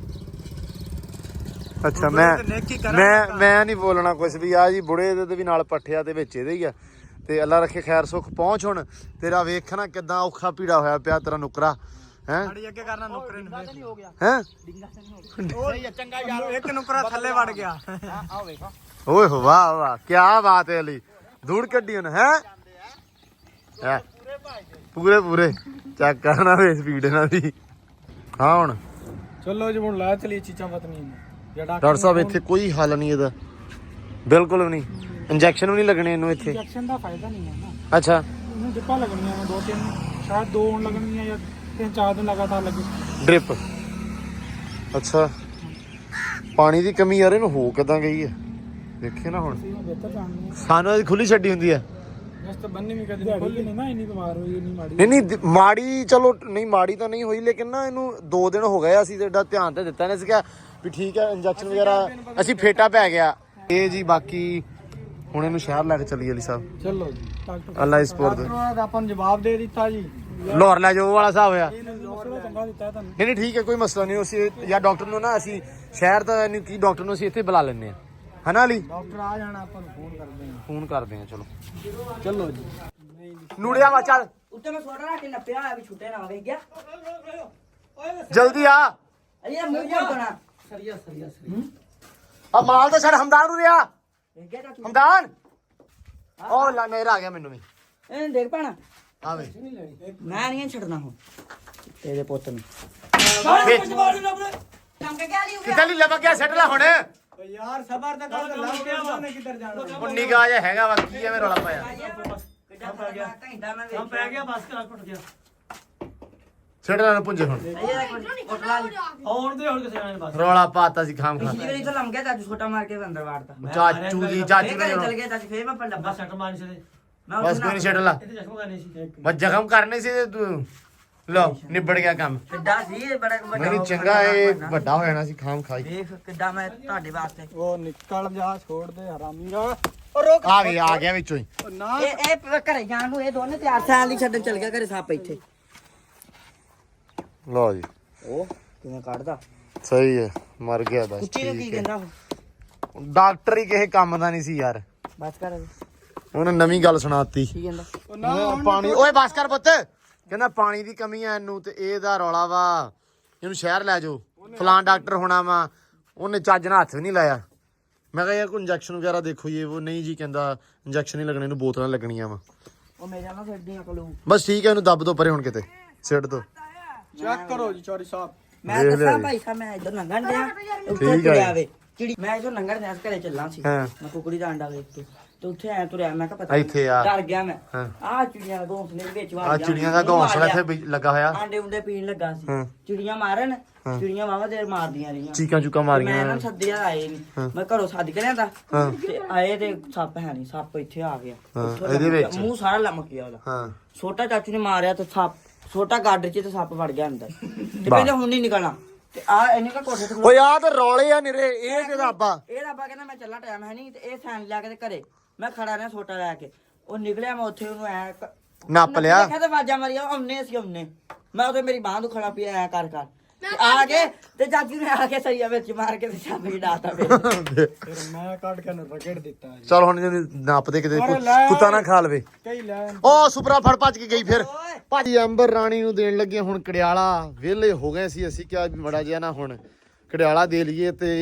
ਅੱਛਾ ਮੈਂ ਨਹੀਂ ਬੋਲਣਾ ਕੁਝ ਵੀ ਆ ਜੀ ਬੁੜੇ ਦੇ ਵੀ ਨਾਲ ਪੱਠਿਆ ਦੇ ਵਿੱਚ ਇਹਦੇ ਹੀ ਆ ਤੇ ਅੱਲਾ ਰੱਖੇ ਖੈਰ ਸੁਖ ਪਹੁੰਚ ਹੁਣ ਤੇਰਾ ਵੇਖਣਾ ਕਿਦਾਂ ਔਖਾ ਪੀੜਾ ਹੋਇਆ ਪਿਆ ਤੇਰਾ ਨੁਕਰਾ ਹੈ ਅੱਗੇ ਕਰਨਾ ਨੁਕਰੇ ਨੂੰ ਹੋ ਗਿਆ ਹੈ ਨਹੀਂ ਚੰਗਾ ਯਾਰ ਇੱਕ ਨੁਕਰਾ ਥੱਲੇ ਵੜ ਗਿਆ ਆਹ ਵੇਖੋ ਓਏ ਹੋ ਵਾਹ ਵਾਹ ਕੀ ਬਾਤ ਹੈ ਅਲੀ ਧੂੜ ਕੱਢੀ ਹੁਣ ਹੈ ਪੂਰੇ ਪੂਰੇ ਚੈੱਕ ਕਰਨਾ ਵੇ ਸਪੀਡ ਇਹਨਾਂ ਦੀ ਹਾਂ ਹੁਣ ਚਲੋ ਜੀ ਹੁਣ ਲਾ ਚਲੀ ਚੀਜ਼ਾਂ ਪਤਨੀ ਜਿਹੜਾ ਡਾਕਟਰ ਸਾਹਿਬ ਇੱਥੇ ਕੋਈ ਹੱਲ ਨਹੀਂ ਇਹਦਾ ਬਿਲਕੁਲ ਵੀ ਨਹੀਂ ਇੰਜੈਕਸ਼ਨ ਵੀ ਨਹੀਂ ਲੱਗਣੇ ਇਹਨੂੰ ਇੱਥੇ ਇੰਜੈਕਸ਼ਨ ਦਾ ਫਾਇਦਾ ਨਹੀਂ ਹੈ ਨਾ ਅੱਛਾ ਇਹਨੂੰ ਡਿੱਪਾਂ ਲੱਗਣੀਆਂ ਨੇ 2-3 ਸ਼ਾਇਦ 2 ਹੁਣ ਲੱਗਣਗੀਆਂ ਜਾਂ 3-4 ਦਿਨ ਲਗਾਤਾਰ ਲੱਗੇ ਡ੍ਰਿਪ ਅੱਛਾ ਪਾਣੀ ਦੀ ਕਮੀ ਯਾਰ ਇਹਨੂੰ ਹੋ ਕਿਦਾਂ ਗਈ ਹੈ ਦੇਖੇ ਨਾ ਹੁਣ ਇਹਨੂੰ ਬਿਹਤਰ ਜਾਣਦੇ ਸਾਨੂੰ ਇਹ ਖੁੱਲੀ ਛੱਡੀ ਹੁੰਦੀ ਹੈ ਆ ਇਸ ਤੋਂ ਬੰਨੇ ਵੀ ਕਦੇ ਖੁੱਲੀ ਨਹੀਂ ਨਾ ਇੰਨੀ ਬਿਮਾਰ ਹੋਈ ਇੰਨੀ ਮਾੜੀ ਨਹੀਂ ਮਾੜੀ ਚਲੋ ਨਹੀਂ ਮਾੜੀ ਤਾਂ ਨਹੀਂ ਹੋਈ ਲੇਕਿਨ ਨਾ ਇਹਨੂੰ 2 ਦਿਨ ਹੋ ਗਏ ਅਸੀਂ ਤੇ ਏਡਾ ਧਿਆਨ ਤੇ ਦਿੱਤਾ ਨਹੀਂ ਸੀਗਾ ਵੀ ਠੀਕ ਹੈ ਇੰਜੈਕਸ਼ਨ ਵਗੈਰਾ ਅਸੀਂ ਫੇਟਾ ਪੈ ਗਿਆ ਇਹ ਜੀ ਬਾਕੀ ਹੁਣ ਇਹਨੂੰ ਸ਼ਹਿਰ ਲੈ ਕੇ ਚੱਲੀ ਅਲੀ ਸਾਹਿਬ ਚਲੋ ਜੀ ਡਾਕਟਰ ਅੱਲਾ ਇਸ ਪੁਰ ਡਾਕਟਰ ਨੇ ਆਪਾਂ ਨੂੰ ਜਵਾਬ ਦੇ ਦਿੱਤਾ ਜੀ ਲਾਹੌਰ ਲੈ ਜਾਓ ਉਹ ਵਾਲਾ ਹਿਸਾਬ ਹੋਇਆ ਮਸਲਾ ਚੰਗਾ ਦਿੱਤਾ ਤੁਹਾਨੂੰ ਨਹੀਂ ਠੀਕ ਹੈ ਕੋਈ ਮਸਲਾ ਨਹੀਂ ਅਸੀਂ ਜਾਂ ਡਾਕਟਰ ਨੂੰ ਨਾ ਅਸੀਂ ਸ਼ਹਿਰ ਦਾ ਇਹਨੂੰ ਕੀ ਡਾਕਟਰ ਨੂੰ ਅਸੀਂ ਇੱਥੇ ਬੁਲਾ ਲੈਂਦੇ ਆ ਹਨਾ ਅਲੀ ਡਾਕਟਰ ਆ ਜਾਣਾ ਆਪਾਂ ਨੂੰ ਫੋਨ ਕਰਦੇ ਆ ਫੋਨ ਕਰਦੇ ਆ ਚਲੋ ਚਲੋ ਜੀ ਨੂੜਿਆ ਵਾ ਚੱਲ ਉੱਤੇ ਮੈਂ ਸੋਟਾ ਰੱਖ ਕੇ ਨੱਪਿਆ ਹੋਇਆ ਵੀ ਛੁੱਟੇ ਨਾ ਵੇਖ ਗਿਆ ਜਲਦੀ ਆ ਅਜੇ ਮੂੰਹ ਜੋੜ ਦੇਣਾ ਸਰੀਆ ਆ ਮਾਲ ਤਾਂ ਛੱਡ ਹਮਦਾਨ ਨੂੰ ਰਿਹਾ ਵੇਖ ਗਿਆ ਚਾਚੂ ਹਮਦਾਨ ਉਹ ਲਾ ਨੇਰਾ ਆ ਗਿਆ ਮੈਨੂੰ ਵੀ ਇਹਨੂੰ ਦੇਖ ਪਾਣਾ ਆਵੇ ਮੈਂ ਨਹੀਂ ਛੱਡਣਾ ਹੁਣ ਤੇਰੇ ਪੁੱਤ ਨੂੰ ਕਿੱਦਾਂ ਲਈ ਲੱਭ ਗਿਆ ਸੈੱਟ ਲੈ ਹੁਣ ਯਾਰ ਸਬਰ ਤਾਂ ਕਰ ਲੱਗ ਗਿਆ ਉਹਨੇ ਕਿੱਧਰ ਜਾਣਾ ਉੰਨੀ ਗਾ ਜਿਹਾ ਹੈਗਾ ਵਾ ਕੀ ਐਵੇਂ ਰੌਲਾ ਪਾਇਆ ਕਿੱਡਾ ਪੈ ਗਿਆ ਘੰਟਾ ਮੈਂ ਵੇਖ ਪੈ ਗਿਆ ਬਸ ਕਰਾ ਟੁੱਟ ਗਿਆ ਸੈੱਟ ਲੈ ਪੁੰਜੇ ਹੁਣ ਉੱਠ ਲਾ ਹੁਣ ਕਿਸੇ ਨੇ ਬਸ ਰੌਲਾ ਪਾਤਾ ਸੀ ਖਾਮ ਖਾ ਪਿਛਲੀ ਵਾਰੀ ਤਾਂ ਲੰਘ ਗਿਆ ਚਾਚੂ ਛੋਟਾ ਮਾਰ ਕੇ ਅੰਦਰ ਵਾੜਤਾ ਚਾਚੂ ਦੀ ਫੇਰ ਚਾਚੂ ਘਰੇ ਨੇ ਚਲ ਗਿਆ ਚਾਚੂ ਫੇਰ ਮੈਂ ਪਰ ਲੱਭਾ ਸੱਟ ਮਾਰੀ ਸੀ ਮੈਂ ਬਸ ਕੋਈ ਨਹੀਂ ਛੱਡ ਲਾ ਇੱਥੇ ਜਖਮ ਕਰਨੀ ਸੀ ਬਸ ਜ਼ਖਮ ਕਰਨੇ ਸੀ ਤੇ ਤੂੰ ਲਓ ਨਿਬੜ ਗਿਆ ਕੰਮ ਕਿੱਡਾ ਸੀ ਇਹ ਬੜਾ ਵੱਡਾ ਨਹੀਂ ਚੰਗਾ ਇਹ ਵੱਡਾ ਹੋ ਜਾਣਾ ਸੀ ਖਾਮ ਖਾਈ ਦੇਖ ਕਿੱਡਾ ਮੈਂ ਤੁਹਾਡੇ ਵਾਸਤੇ ਉਹ ਨਿਕਲ ਜਾ ਛੋੜ ਦੇ ਹਰਾਮੀ ਰਾ ਆ ਗਿਆ ਵਿੱਚੋਂ ਹੀ ਨਾ ਇਹ ਘਰੇ ਜਾਣ ਨੂੰ ਇਹ ਦੋਨੇ ਤਿਆਰ ਸਾਲ ਦੀ ਛੱਡਣ ਚਲ ਗਿਆ ਘਰੇ ਸੱਪ ਇੱਥੇ ਲਓ ਜੀ ਉਹ ਕਿਵੇਂ ਕੱਢਦਾ ਸਹੀ ਹੈ ਮਰ ਗਿਆ ਬਸ ਕੁੱਤੀ ਨੂੰ ਕੀ ਠੀਕ ਹੈ ਕਹਿੰਦਾ ਉਹ ਡਾਕਟਰ ਹੀ ਕਿਸੇ ਕੰਮ ਦਾ ਨਹੀਂ ਸੀ ਯਾਰ ਬਸ ਕਰ ਉਹਨੇ ਨਵੀਂ ਗੱਲ ਸੁਣਾਤੀ ਕੀ ਕਹਿੰਦਾ ਪਾਣੀ ਓਏ ਬਸ ਕਰ ਪੁੱਤ ਕਹਿੰਦਾ ਪਾਣੀ ਦੀ ਕਮੀ ਆ ਇਹਨੂੰ ਤੇ ਇਹਦਾ ਰੌਲਾ ਵਾ ਇਹਨੂੰ ਸ਼ਹਿਰ ਲੈ ਜਾਓ ਫਲਾਨ ਡਾਕਟਰ ਹੋਣਾ ਵਾ ਉਹਨੇ ਚੱਜ ਨਾਲ ਹੱਥ ਵੀ ਨਹੀਂ ਲਾਇਆ ਮੈਂ ਕਿਹਾ ਯਾਰ ਕੋਈ ਇੰਜੈਕਸ਼ਨ ਵਗੈਰਾ ਦੇਖੋ ਇਹ ਉਹ ਨਹੀਂ ਜੀ ਕਹਿੰਦਾ ਇੰਜੈਕਸ਼ਨ ਹੀ ਲੱਗਣੇ ਇਹਨੂੰ ਬੋਤਲਾਂ ਲੱਗਣੀਆਂ ਵਾ ਉਹ ਮੇਰੇ ਨਾਲ ਛੱਡਦੀਆਂ ਕਲੂ ਬਸ ਠੀਕ ਹੈ ਇਹਨੂੰ ਦੱਬ ਦੋ ਪਰੇ ਹੁਣ ਕਿਤੇ ਸਿੱਟ ਦੋ ਚੈੱਕ ਕਰੋ ਜੀ ਚੌਰੀ ਸਾਹਿਬ ਮੈਂ ਵੇਖ ਲਿਆ ਦੱਸਾਂ ਜੀ। ਭਾਈ ਸਾਹਿਬ ਮੈਂ ਇੱਧਰ ਲੰਘਣ ਦਿਆਂ ਉੱਥੇ ਠੀਕ ਹੈ। ਤੁਰਿਆ ਵੇ ਚਿੜੀ ਮੈਂ ਇੱਧਰ ਲੰਘਣ ਦਿਆਂ ਘਰੇ ਚੱਲਾਂ ਸੀ ਹਾਂ। ਮੈਂ ਕੁਕੜੀ ਦਾ ਅੰਡਾ ਵੇਖ ਕੇ ਤੇ ਉੱਥੇ ਐ ਤੁਰਿਆ ਮੈਂ ਕਿਹਾ ਪਤਾ ਇੱਥੇ ਆ। ਡਰ ਗਿਆ ਮੈਂ ਹਾਂ। ਆਹ ਚਿੜੀਆਂ ਦਾ ਘੋਂਸਲੇ ਦੇ ਵਿੱਚ ਵੜ ਆ ਗਿਆ ਚਿੜੀਆਂ ਦਾ ਮੂੰਹ ਮਾਰ ਘੋਂਸਲਾ ਲਿਆ। ਇੱਥੇ ਲੱਗਾ ਹੋਇਆ ਆਂਡੇ ਉਂਡੇ ਪੀਣ ਲੱਗਾ ਸੀ ਹਾਂ। ਚਿੜੀਆਂ ਮਾਰਨ ਚਿੜੀਆਂ ਵਾਵਾ ਦੇਰ ਮਾਰਦੀਆਂ ਰਹੀਆਂ ਚੀਕਾਂ ਚੁੱਕਾਂ ਮੈਂ ਮਾਰੀਆਂ ਇਹਨਾਂ ਨੂੰ ਸੱਦਿਆ ਆਏ ਨਹੀਂ ਮੈਂ ਘਰੋਂ ਸੱਦ ਕੇ ਲਿਆਂਦਾ ਹਾਂ। ਤੇ ਆਏ ਤੇ ਸੱਪ ਹੈ ਨਹੀਂ ਸੱਪ ਇੱਥੇ ਆ ਗਿਆ ਹਾਂ, ਉੱਥੋਂ ਇਹਦੇ ਲਮਕ ਗਿਆ, ਵਿੱਚ। ਮੂੰਹ ਸਾਰਾ ਲਮਕ ਗਿਆ ਉਹਦਾ ਹਾਂ ਛੋਟਾ ਚਾਚੂ ਨੇ ਮਾਰਿਆ ਤੇ ਸੱਪ ਛੋਟਾ ਗਾਡਰ ਚ ਤੇ ਸੱਪ ਵੜ ਗਿਆ ਅੰਦਰ ਤੇ ਕਹਿੰਦੇ ਹੁਣ ਨਹੀਂ ਨਿਕਲਣਾ ਤੇ ਆ ਇਹਨੇ ਕਾ ਕੋਠੇ ਤੇ ਓਏ ਆ ਤਾਂ ਰੌਲੇ ਆ ਨਿਰੇ ਇਹ ਕਿਹਦਾ ਅੱਬਾ ਇਹ ਰੱਬਾ ਕਹਿੰਦਾ ਮੈਂ ਚੱਲਾਂ ਟਾਈਮ ਹੈ ਨਹੀਂ ਤੇ ਇਹ ਸੈਨ ਲਿਆ ਕੇ ਤੇ ਘਰੇ ਮੈਂ ਖੜਾ ਰਿਹਾ ਛੋਟਾ ਲੈ ਕੇ ਉਹ ਨਿਕਲਿਆ ਮੈਂ ਉੱਥੇ ਉਹਨੂੰ ਐ ਨੱਪ ਲਿਆ ਦੇਖਿਆ ਤੇ ਆਵਾਜ਼ਾਂ ਮਾਰੀਆਂ ਉਹਨੇ ਸੀ ਉਹਨੇ ਮੈਂ ਉਹਦੇ ਮੇਰੀ ਬਾਂਹ ਨੂੰ ਖੜਾ ਪਿਆ ਐ ਕਰ ਕਰ ਤੇ ਆ ਕੇ ਤੇ ਚਾਚੂ ਨੇ ਆ ਕੇ ਸਰੀਆ ਵਿੱਚ ਮਾਰ ਕੇ ਤੇ ਛਾਪ ਹੀ ਡਾਤਾ ਵੇ ਫਿਰ ਮੈਂ ਕੱਢ ਕੇ ਨੂੰ ਰਗੜ ਦਿੱਤਾ ਜੀ ਚਲ ਹੁਣ ਜੇ ਨੱਪ ਦੇ ਕਿਤੇ ਅਰੇ ਲੈ। ਕੁੱਤਾ ਨਾ ਖਾ ਲਵੇ ਕਈ ਲੈ ਉਹ ਸੁਪਰਾ ਫੜ ਭੱਜ ਕੇ ਗਈ ਫਿਰ ਭਾਜੀ ਅੰਬਰ ਰਾਣੀ ਨੂੰ ਦੇਣ ਲੱਗੇ ਹੁਣ ਕੜਿਆਲਾ ਵਿਹਲੇ ਹੋ ਗਏ ਸੀ ਅਸੀਂ ਕਿਹਾ ਵੀ ਮੜਾ ਜਿਹਾ ਨਾ ਹੁਣ ਕੜਿਆਲਾ ਦੇ ਲਈਏ ਤੇ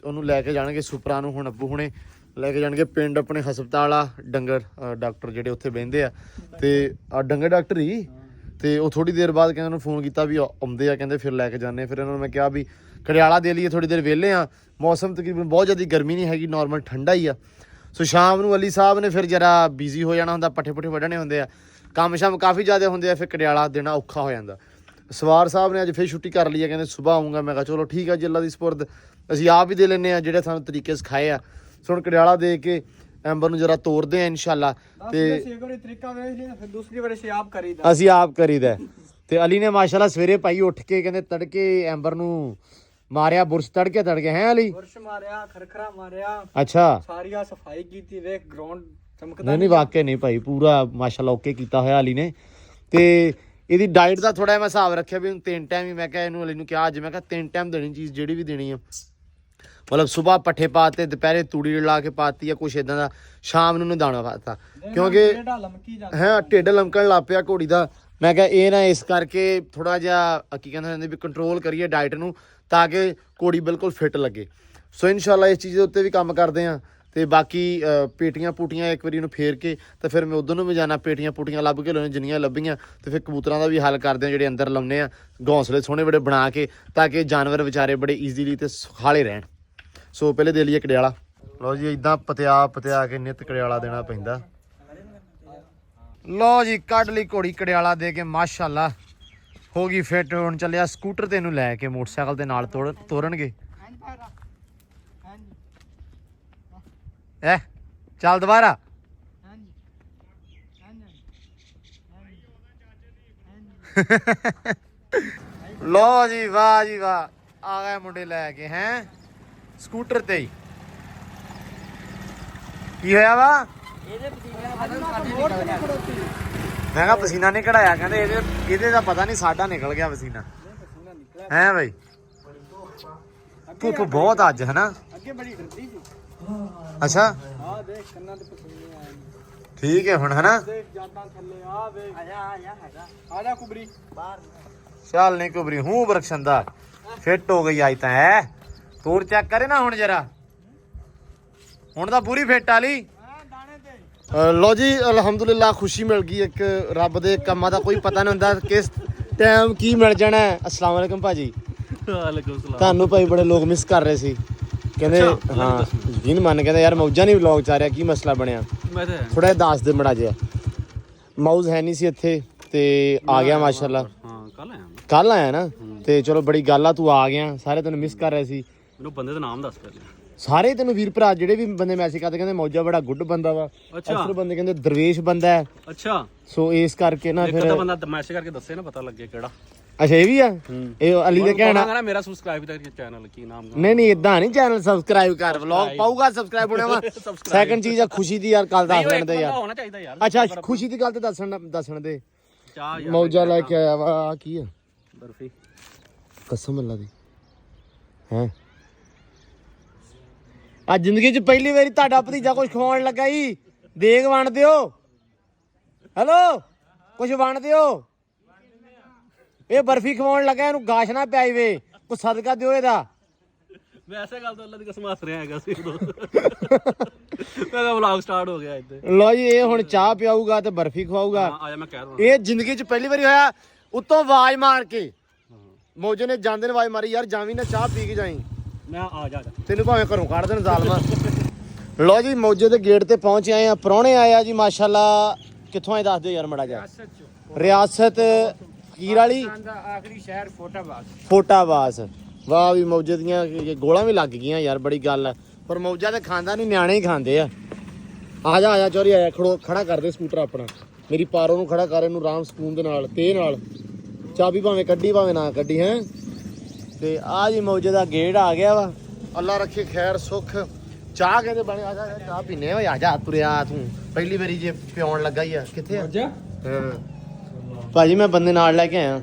ਉਹਨੂੰ ਲੈ ਕੇ ਜਾਣਗੇ ਸੁਪਰਾ ਨੂੰ ਹੁਣ ਅੱਬੂ ਹੁਣੇ ਲੈ ਕੇ ਜਾਣਗੇ ਪਿੰਡ ਆਪਣੇ ਹਸਪਤਾਲ ਆ ਡੰਗਰ ਡਾਕਟਰ ਜਿਹੜੇ ਉੱਥੇ ਬਹਿੰਦੇ ਆ ਤੇ ਆ ਡੰਗਰ ਡਾਕਟਰ ਹੀ ਤੇ ਉਹ ਥੋੜੀ ਦੇਰ ਬਾਅਦ ਕਹਿੰਦੇ ਉਹਨੂੰ ਫੋਨ ਕੀਤਾ ਵੀ ਆਉਂਦੇ ਆ ਕਹਿੰਦੇ ਫਿਰ ਲੈ ਕੇ ਜਾਂਦੇ ਫਿਰ ਇਹਨਾਂ ਨੂੰ ਮੈਂ ਕਿਹਾ ਵੀ ਕੜਿਆਲਾ ਦੇ ਲਈਏ ਥੋੜੀ ਦੇਰ ਵਿਹਲੇ ਆ ਮੌਸਮ ਤਕਰੀਬਨ ਬਹੁਤ ਜ਼ਿਆਦਾ ਗਰਮੀ ਨਹੀਂ ਹੈਗੀ ਨਾਰਮਲ ਠੰਡਾ ਹੀ ਆ ਸੋ ਸ਼ਾਮ ਨੂੰ ਅਲੀ ਸਾਹਿਬ ਨੇ ਫਿਰ ਜਰਾ ਬਿਜ਼ੀ ਹੋ ਜਾਣਾ ਹੁੰਦਾ, ਪੱਠੇ ਪੁੱਠੇ ਵੱਢਣੇ ਹੁੰਦੇ ਆ, ਕੰਮ ਸ਼ਾਮ ਕਾਫੀ ਜ਼ਿਆਦਾ ਹੁੰਦੇ ਆ, ਫਿਰ ਕੜਿਆਲਾ ਦੇਣਾ ਔਖਾ ਹੋ ਜਾਂਦਾ। ਸਵਾਰ ਸਾਹਿਬ ਨੇ ਅੱਜ ਫਿਰ ਛੁੱਟੀ ਕਰ ਲਈ ਹੈ, ਕਹਿੰਦੇ ਸੁਬਾਹ ਆਊਂਗਾ। ਮੈਂ ਕਿਹਾ ਚਲੋ ਠੀਕ ਆ ਜੀ, ਅੱਲਾ ਦੀ ਸਪੁਰਦ, ਅਸੀਂ ਆਪ ਵੀ ਦੇ ਲੈਂਦੇ ਆ ਜਿਹੜੇ ਸਾਨੂੰ ਤਰੀਕੇ ਸਿਖਾਏ ਆ। ਸੋ ਹੁਣ ਕੜਿਆਲਾ ਦੇ ਕੇ ਐਂਬਰ ਨੂੰ ਜਰਾ ਤੋਰਦੇ ਆ ਇਨਸ਼ਾਅੱਲਾ। ਤੇ ਤਰੀਕਾ ਵੇਖ ਲਿਆ ਫਿਰ ਦੂਸਰੀ ਵਾਰ ਅਸੀਂ ਆਪ ਕਰੀਦਾ। ਅਸੀਂ ਆਪ ਕਰੀਦਾ। ਤੇ ਅਲੀ ਨੇ ਮਾਸ਼ਾਅੱਲਾ ਸਵੇਰੇ ਭਾਈ ਉੱਠ ਕੇ ਕਹਿੰਦੇ ਤੜਕੇ ਐਂਬਰ ਨੂੰ ਮਾਰਿਆ ਬੁਰਸ਼, ਤੜਕੇ ਹੈ ਅਲੀ? ਬੁਰਸ਼ ਮਾਰਿਆ, ਖਰਖਰਾ ਮਾਰਿਆ, ਅੱਛਾ, ਸਾਰੀਆਂ ਸਫਾਈ ਕੀਤੀ। ਵੇਖ ਗਰਾਊਂਡ ਚਮਕਦਾ ਨਹੀਂ ਵਾਕਿਆ ਨਹੀਂ ਭਾਈ, ਪੂਰਾ ਮਾਸ਼ਾਅੱਲਾ ਓਕੇ ਕੀਤਾ ਹੋਇਆ ਅਲੀ ਨੇ। ਤੇ ਇਹਦੀ ਡਾਈਟ ਦਾ ਥੋੜਾ ਮੈਂ ਹਿਸਾਬ ਰੱਖਿਆ ਵੀ 3 ਟਾਈਮ ਹੀ, ਮੈਂ ਕਿਹਾ ਇਹਨੂੰ ਅਲੀ ਨੂੰ ਕਿਹਾ ਅੱਜ, ਮੈਂ ਕਿਹਾ 3 ਟਾਈਮ ਦੇਣੀ ਚੀਜ਼ ਜਿਹੜੀ ਵੀ ਦੇਣੀ ਆ, ਮਤਲਬ ਸਵੇਰ ਪੱਠੇ ਪਾਤੇ, ਦੁਪਹਿਰੇ ਤੂੜੀ ਲਾ ਕੇ ਪਾਤੀ ਆ ਕੁਛ ਇਦਾਂ ਦਾ, ਸ਼ਾਮ ਨੂੰ ਉਹਨੂੰ ਦਾਣਾ ਪਾਤਾ, ਕਿਉਂਕਿ ਹੈ ਢਿੱਡ ਲਮਕਣ ਲੱਗ ਪਿਆ ਘੋੜੀ ਦਾ। ਮੈਂ ਕਿਹਾ ਇਹ ਨਾ ਇਸ ਕਰਕੇ ਥੋੜਾ ਜਿਹਾ ਕੀ ਕਹਿੰਦੇ ਹੁੰਦੇ ਵੀ ਕੰਟਰੋਲ ਕਰੀਏ ਡਾਈਟ ਨੂੰ, ਤਾਂ ਕਿ ਘੋੜੀ ਬਿਲਕੁਲ ਫਿੱਟ ਲੱਗੇ। ਸੋ ਇਨਸ਼ਾਅੱਲਾ ਇਸ ਚੀਜ਼ ਦੇ ਉੱਤੇ ਵੀ ਕੰਮ ਕਰਦੇ ਆ। ਤੇ ਬਾਕੀ ਪੇਟੀਆਂ ਪੂਟੀਆਂ ਇੱਕ ਵਾਰੀ ਇਹਨੂੰ ਫੇਰ ਕੇ ਤੇ ਫਿਰ ਮੈਂ ਉਧਰ ਨੂੰ ਵੀ ਜਾਣਾ, ਪੇਟੀਆਂ ਪੂਟੀਆਂ ਲੱਭ ਕੇ ਲਾਉਣੇ ਜਿੰਨੀਆਂ ਲੱਭੀਆਂ, ਤੇ ਫਿਰ ਕਬੂਤਰਾਂ ਦਾ ਵੀ ਹੱਲ ਕਰਦੇ ਆ, ਜਿਹੜੇ ਅੰਦਰ ਲਾਉਂਦੇ ਆ ਘੌਂਸਲੇ ਸੋਹਣੇ ਬੜੇ ਬਣਾ ਕੇ, ਤਾਂ ਕਿ ਜਾਨਵਰ ਵਿਚਾਰੇ ਬੜੇ ਈਜ਼ੀਲੀ ਤੇ ਸੁਖਾਲੇ ਰਹਿਣ। ਸੋ ਪਹਿਲੇ ਦੇ ਲਈਏ ਕੜਿਆਲਾ। ਲਓ ਜੀ ਇਦਾਂ ਪਤਿਆ ਕੇ ਨਿੱਤ ਕੜਿਆਲਾ ਦੇਣਾ ਪੈਂਦਾ। ਲਓ ਜੀ ਕੱਢ ਲਈ ਘੋੜੀ ਕੜਿਆਲਾ ਦੇ ਕੇ, ਮਾਸ਼ਾਅੱਲਾ ਹੋ ਗਈ ਫਿੱਟ। ਹੁਣ ਚੱਲਿਆ ਸਕੂਟਰ ਤੇ ਇਹਨੂੰ ਲੈ ਕੇ ਮੋਟਰਸਾਈਕਲ ਦੇ ਨਾਲ ਤੋਰਨਗੇ। ਚੱਲ ਦੁਬਾਰਾ। ਲਓ ਜੀ ਵਾਹ ਜੀ ਵਾਹ, ਆ ਗਏ ਮੁੰਡੇ ਲੈ ਕੇ ਹੈ ਸਕੂਟਰ ਤੇ ਹੀ। ਕੀ ਹੋਇਆ ਵਾ? ਮੈਂ ਕਿਹਾ ਪਸੀਨਾ ਨਹੀਂ ਕਢਾਇਆ, ਕਹਿੰਦੇ ਇਹਦੇ ਦਾ ਪਤਾ ਨਹੀਂ, ਸਾਡਾ ਨਿਕਲ ਗਿਆ ਪਸੀਨਾ ਹੈ ਬਈ। ਧੁੱਪ ਬਹੁਤ ਅੱਜ ਹੈ ਨਾ? ਅੱਗੇ ਬੜੀ ਡਰਦੀ ਸੀ। ਅੱਛਾ ਆ ਦੇਖ ਕੰਨਾਂ ਤੇ ਪਸੀਨੇ ਆਏ। ਠੀਕ ਹੈ ਹੁਣ ਹੈ ਨਾ? ਦੇਖ ਜਾਤਾਂ ਥੱਲੇ ਆ ਵੇਖ। ਆ ਜਾ ਕੁਬਰੀ ਬਾਹਰ। ਚੱਲ ਨਹੀਂ ਕੁਬਰੀ ਹੂੰ ਬਰਖਸ਼ੰਦਾ ਫਿੱਟ ਹੋ ਗਈ ਅੱਜ ਤਾਂ ਹੈ। ਤੋਰ ਚੈੱਕ ਕਰੇ ਨਾ ਹੁਣ ਜਰਾ, ਹੁਣ ਤਾਂ ਪੂਰੀ ਫਿੱਟ ਵਾਲੀ। ਲੋ ਜੀ ਅਲਹਮਦੁਲਿਲਾ ਖੁਸ਼ੀ ਮਿਲ ਗਈ ਇੱਕ। ਰੱਬ ਦੇ ਕੰਮਾਂ ਦਾ ਕੋਈ ਪਤਾ ਨਹੀਂ ਹੁੰਦਾ ਕਿਸ ਟਾਈਮ ਕੀ ਮਿਲ ਜਾਣਾ। ਅਸਲਾਮ ਵਾਲੇਕੁਮ ਭਾਜੀ। ਵਾਲੇਕੁਮ ਸਲਾਮ। ਤੁਹਾਨੂੰ ਭਾਈ ਬੜੇ ਲੋਕ ਮਿਸ ਕਰ ਰਹੇ ਸੀ, ਕਹਿੰਦੇ ਹਾਂ ਯਕੀਨ ਮੰਨ, ਕਹਿੰਦੇ ਯਾਰ ਮੌਜਾਂ ਨਹੀਂ ਵਲੌਗ ਚ ਆ ਰਿਹਾ, ਕੀ ਮਸਲਾ ਬਣਿਆ? ਮੈਂ ਤਾਂ ਥੋੜਾ ਜਿਹਾ ਦੱਸ ਦੇ ਮੜਾ ਜਿਹਾ। ਮਾਊਜ਼ ਹੈ ਨਹੀਂ ਸੀ ਇੱਥੇ ਤੇ ਆ ਗਿਆ ਮਾਸ਼ਾਅੱਲਾ। ਹਾਂ ਕੱਲ ਆਇਆ ਨਾ, ਤੇ ਚਲੋ ਬੜੀ ਗੱਲ ਆ, ਤੂੰ ਆ ਗਿਆ। ਸਾਰੇ ਤੈਨੂੰ ਮਿਸ ਕਰ ਰਹੇ ਸੀ। ਮੈਨੂੰ ਬੰਦੇ ਦਾ ਨਾਮ ਦੱਸ ਪਹਿਲੇ। ਸਾਰੇ ਤੈਨੂੰ ਵੀਰ ਭਰਾ ਜਿਹੜੇ ਵੀ ਬੰਦੇ ਮੈਸੇਜ ਕਰਦੇ ਕਹਿੰਦੇ ਮੌਜਾ ਬੜਾ ਗੁੱਡ ਬੰਦਾ ਵਾ, ਅਕਸਰ ਬੰਦੇ ਕਹਿੰਦੇ ਦਰਵੇਸ਼ ਬੰਦਾ ਹੈ। ਅੱਛਾ, ਸੋ ਇਸ ਕਰਕੇ ਨਾ ਫਿਰ ਬੰਦਾ ਮੈਸੇਜ ਕਰਕੇ ਦੱਸੇ ਨਾ, ਪਤਾ ਲੱਗੇ ਕਿਹੜਾ। ਅੱਛਾ ਇਹ ਵੀ ਆ, ਇਹ ਅਲੀ ਦਾ ਕਹਿਣਾ ਮੇਰਾ ਸਬਸਕ੍ਰਾਈਬ ਦਾ ਚੈਨਲ ਕੀ ਨਾਮ? ਨਹੀਂ ਇਦਾਂ ਨਹੀਂ, ਚੈਨਲ ਸਬਸਕ੍ਰਾਈਬ ਕਰ, ਵਲੌਗ ਪਾਊਗਾ ਸਬਸਕ੍ਰਾਈਬ ਹੋਣਾ ਵਾ। ਸੈਕੰਡ ਚੀਜ਼ ਆ ਖੁਸ਼ੀ ਦੀ, ਯਾਰ ਕੱਲ ਦੱਸ ਦੇਣ ਦੇ ਯਾਰ। ਹੋਣਾ ਚਾਹੀਦਾ ਯਾਰ। ਅੱਛਾ ਖੁਸ਼ੀ ਦੀ ਗੱਲ ਤੇ ਦੱਸਣ ਦੇ। ਚਾਹ ਯਾਰ ਮੌਜਾ ਲੈ ਕੇ ਆਇਆ ਵਾ। ਆ ਕੀ ਆ? ਬਰਫੀ। ਕਸਮ ਅੱਲਾ ਦੀ ਹੈ। ਅੱਜ ਜ਼ਿੰਦਗੀ 'ਚ ਪਹਿਲੀ ਵਾਰੀ ਤੁਹਾਡਾ ਭਤੀਜਾ ਕੁਝ ਖਵਾਉਣ ਲੱਗਾ ਹੀ। ਦੇਗ ਵੰਡ ਦਿਓ। ਹੈਲੋ ਕੁਝ ਵੰਡ ਦਿਓ। ਇਹ ਬਰਫੀ ਖਵਾਉਣ ਲੱਗਾ, ਇਹਨੂੰ ਗਾਸ਼ ਨਾ ਪਿਆਈ ਵੇ, ਕੁਛ ਸਦਕਾ ਦਿਓ ਇਹਦਾ। ਮੈਂ ਐਸੇ ਗੱਲ ਤੋਂ ਅੱਲਾ ਦੀ ਕਸਮ ਹੱਸ ਰਿਹਾ ਹੈਗਾ ਸੀ ਉਦੋਂ। ਮੇਰਾ ਵਲੌਗ ਸਟਾਰਟ ਹੋ ਗਿਆ ਇੱਥੇ। ਲੋ ਜੀ ਇਹ ਹੁਣ ਚਾਹ ਪਿਆਊਗਾ ਤੇ ਬਰਫੀ ਖਵਾਊਗਾ। ਆਇਆ ਮੈਂ ਕਹਿ ਰਿਹਾ, ਇਹ ਜ਼ਿੰਦਗੀ 'ਚ ਪਹਿਲੀ ਵਾਰੀ ਹੋਇਆ। ਉੱਤੋਂ ਆਵਾਜ਼ ਮਾਰ ਕੇ ਮੌਜੇ ਨੇ ਜਾਂਦੇ ਨੇ ਆਵਾਜ਼ ਮਾਰੀ, ਯਾਰ ਜਾਵੀਂ ਨਾ ਚਾਹ ਪੀ ਕੇ ਜਾਈਂ। ਮੈਂ ਆ ਜਾ ਤੈਨੂੰ ਭਾਵੇਂ ਘਰੋਂ ਕੱਢ ਦੇਣ ਜ਼ਾਲਮਾ। ਲੋ ਜੀ ਮੌਜੇ ਦੇ ਗੇਟ ਤੇ ਪਹੁੰਚ ਆਏ ਆ, ਪ੍ਰਾਹੁਣੇ ਆਏ ਆ ਜੀ ਮਾਸ਼ਾਅੱਲਾ। ਕਿੱਥੋਂ ਆਏ ਦੱਸ ਦਿਓ ਯਾਰ ਮੜਾ ਜਾ। ਰਿਆਸਤ ਫਕੀਰ ਵਾਲੀ, ਆਖਰੀ ਸ਼ਹਿਰ ਫੋਟਾਬਾਸ। ਵਾਹ ਵੀ ਮੌਜੇ ਦੀਆਂ ਗੋਲਾਂ ਵੀ ਲੱਗ ਗਈਆਂ ਯਾਰ, ਬੜੀ ਗੱਲ ਹੈ। ਪਰ ਮੌਜਾ ਤੇ ਖਾਂਦਾ ਨਹੀਂ, ਨਿਆਣੇ ਹੀ ਖਾਂਦੇ ਆ। ਆ ਜਾ ਚੋਰੀ ਆਇਆ, ਖੜਾ ਕਰ ਦੇ ਸਕੂਟਰ ਆਪਣਾ, ਮੇਰੀ ਪਾਰੋ ਨੂੰ ਖੜਾ ਕਰ, ਇਹਨੂੰ ਆਰਾਮ ਸਕੂਨ ਦੇ ਨਾਲ ਤੇ ਨਾਲ। ਚਾਬੀ ਭਾਵੇਂ ਕੱਢੀ ਭਾਵੇਂ ਨਾ ਕੱਢੀ ਹੈ। ਤੇ ਆ ਜੀ ਮੌਜੇ ਦਾ ਗੇਟ ਆ ਗਿਆ ਵਾ। ਅੱਲਾ ਰੱਖੇ ਖੈਰ ਸੁੱਖ। ਚਾਹ ਕਹਿੰਦੇ ਬਣੇ, ਆ ਜਾ ਚਾਹ ਪੀਨੇ ਓਏ, ਆ ਜਾ ਤੁਰਿਆ ਤੂੰ। ਪਹਿਲੀ ਵਾਰੀ ਜੇ ਪਿਉਣ ਲੱਗਾ ਹੀ ਆ। ਕਿੱਥੇ ਆ? ਹਾਂ ਭਾਜੀ ਮੈਂ ਬੰਦੇ ਨਾਲ ਲੈ ਕੇ ਆਇਆ।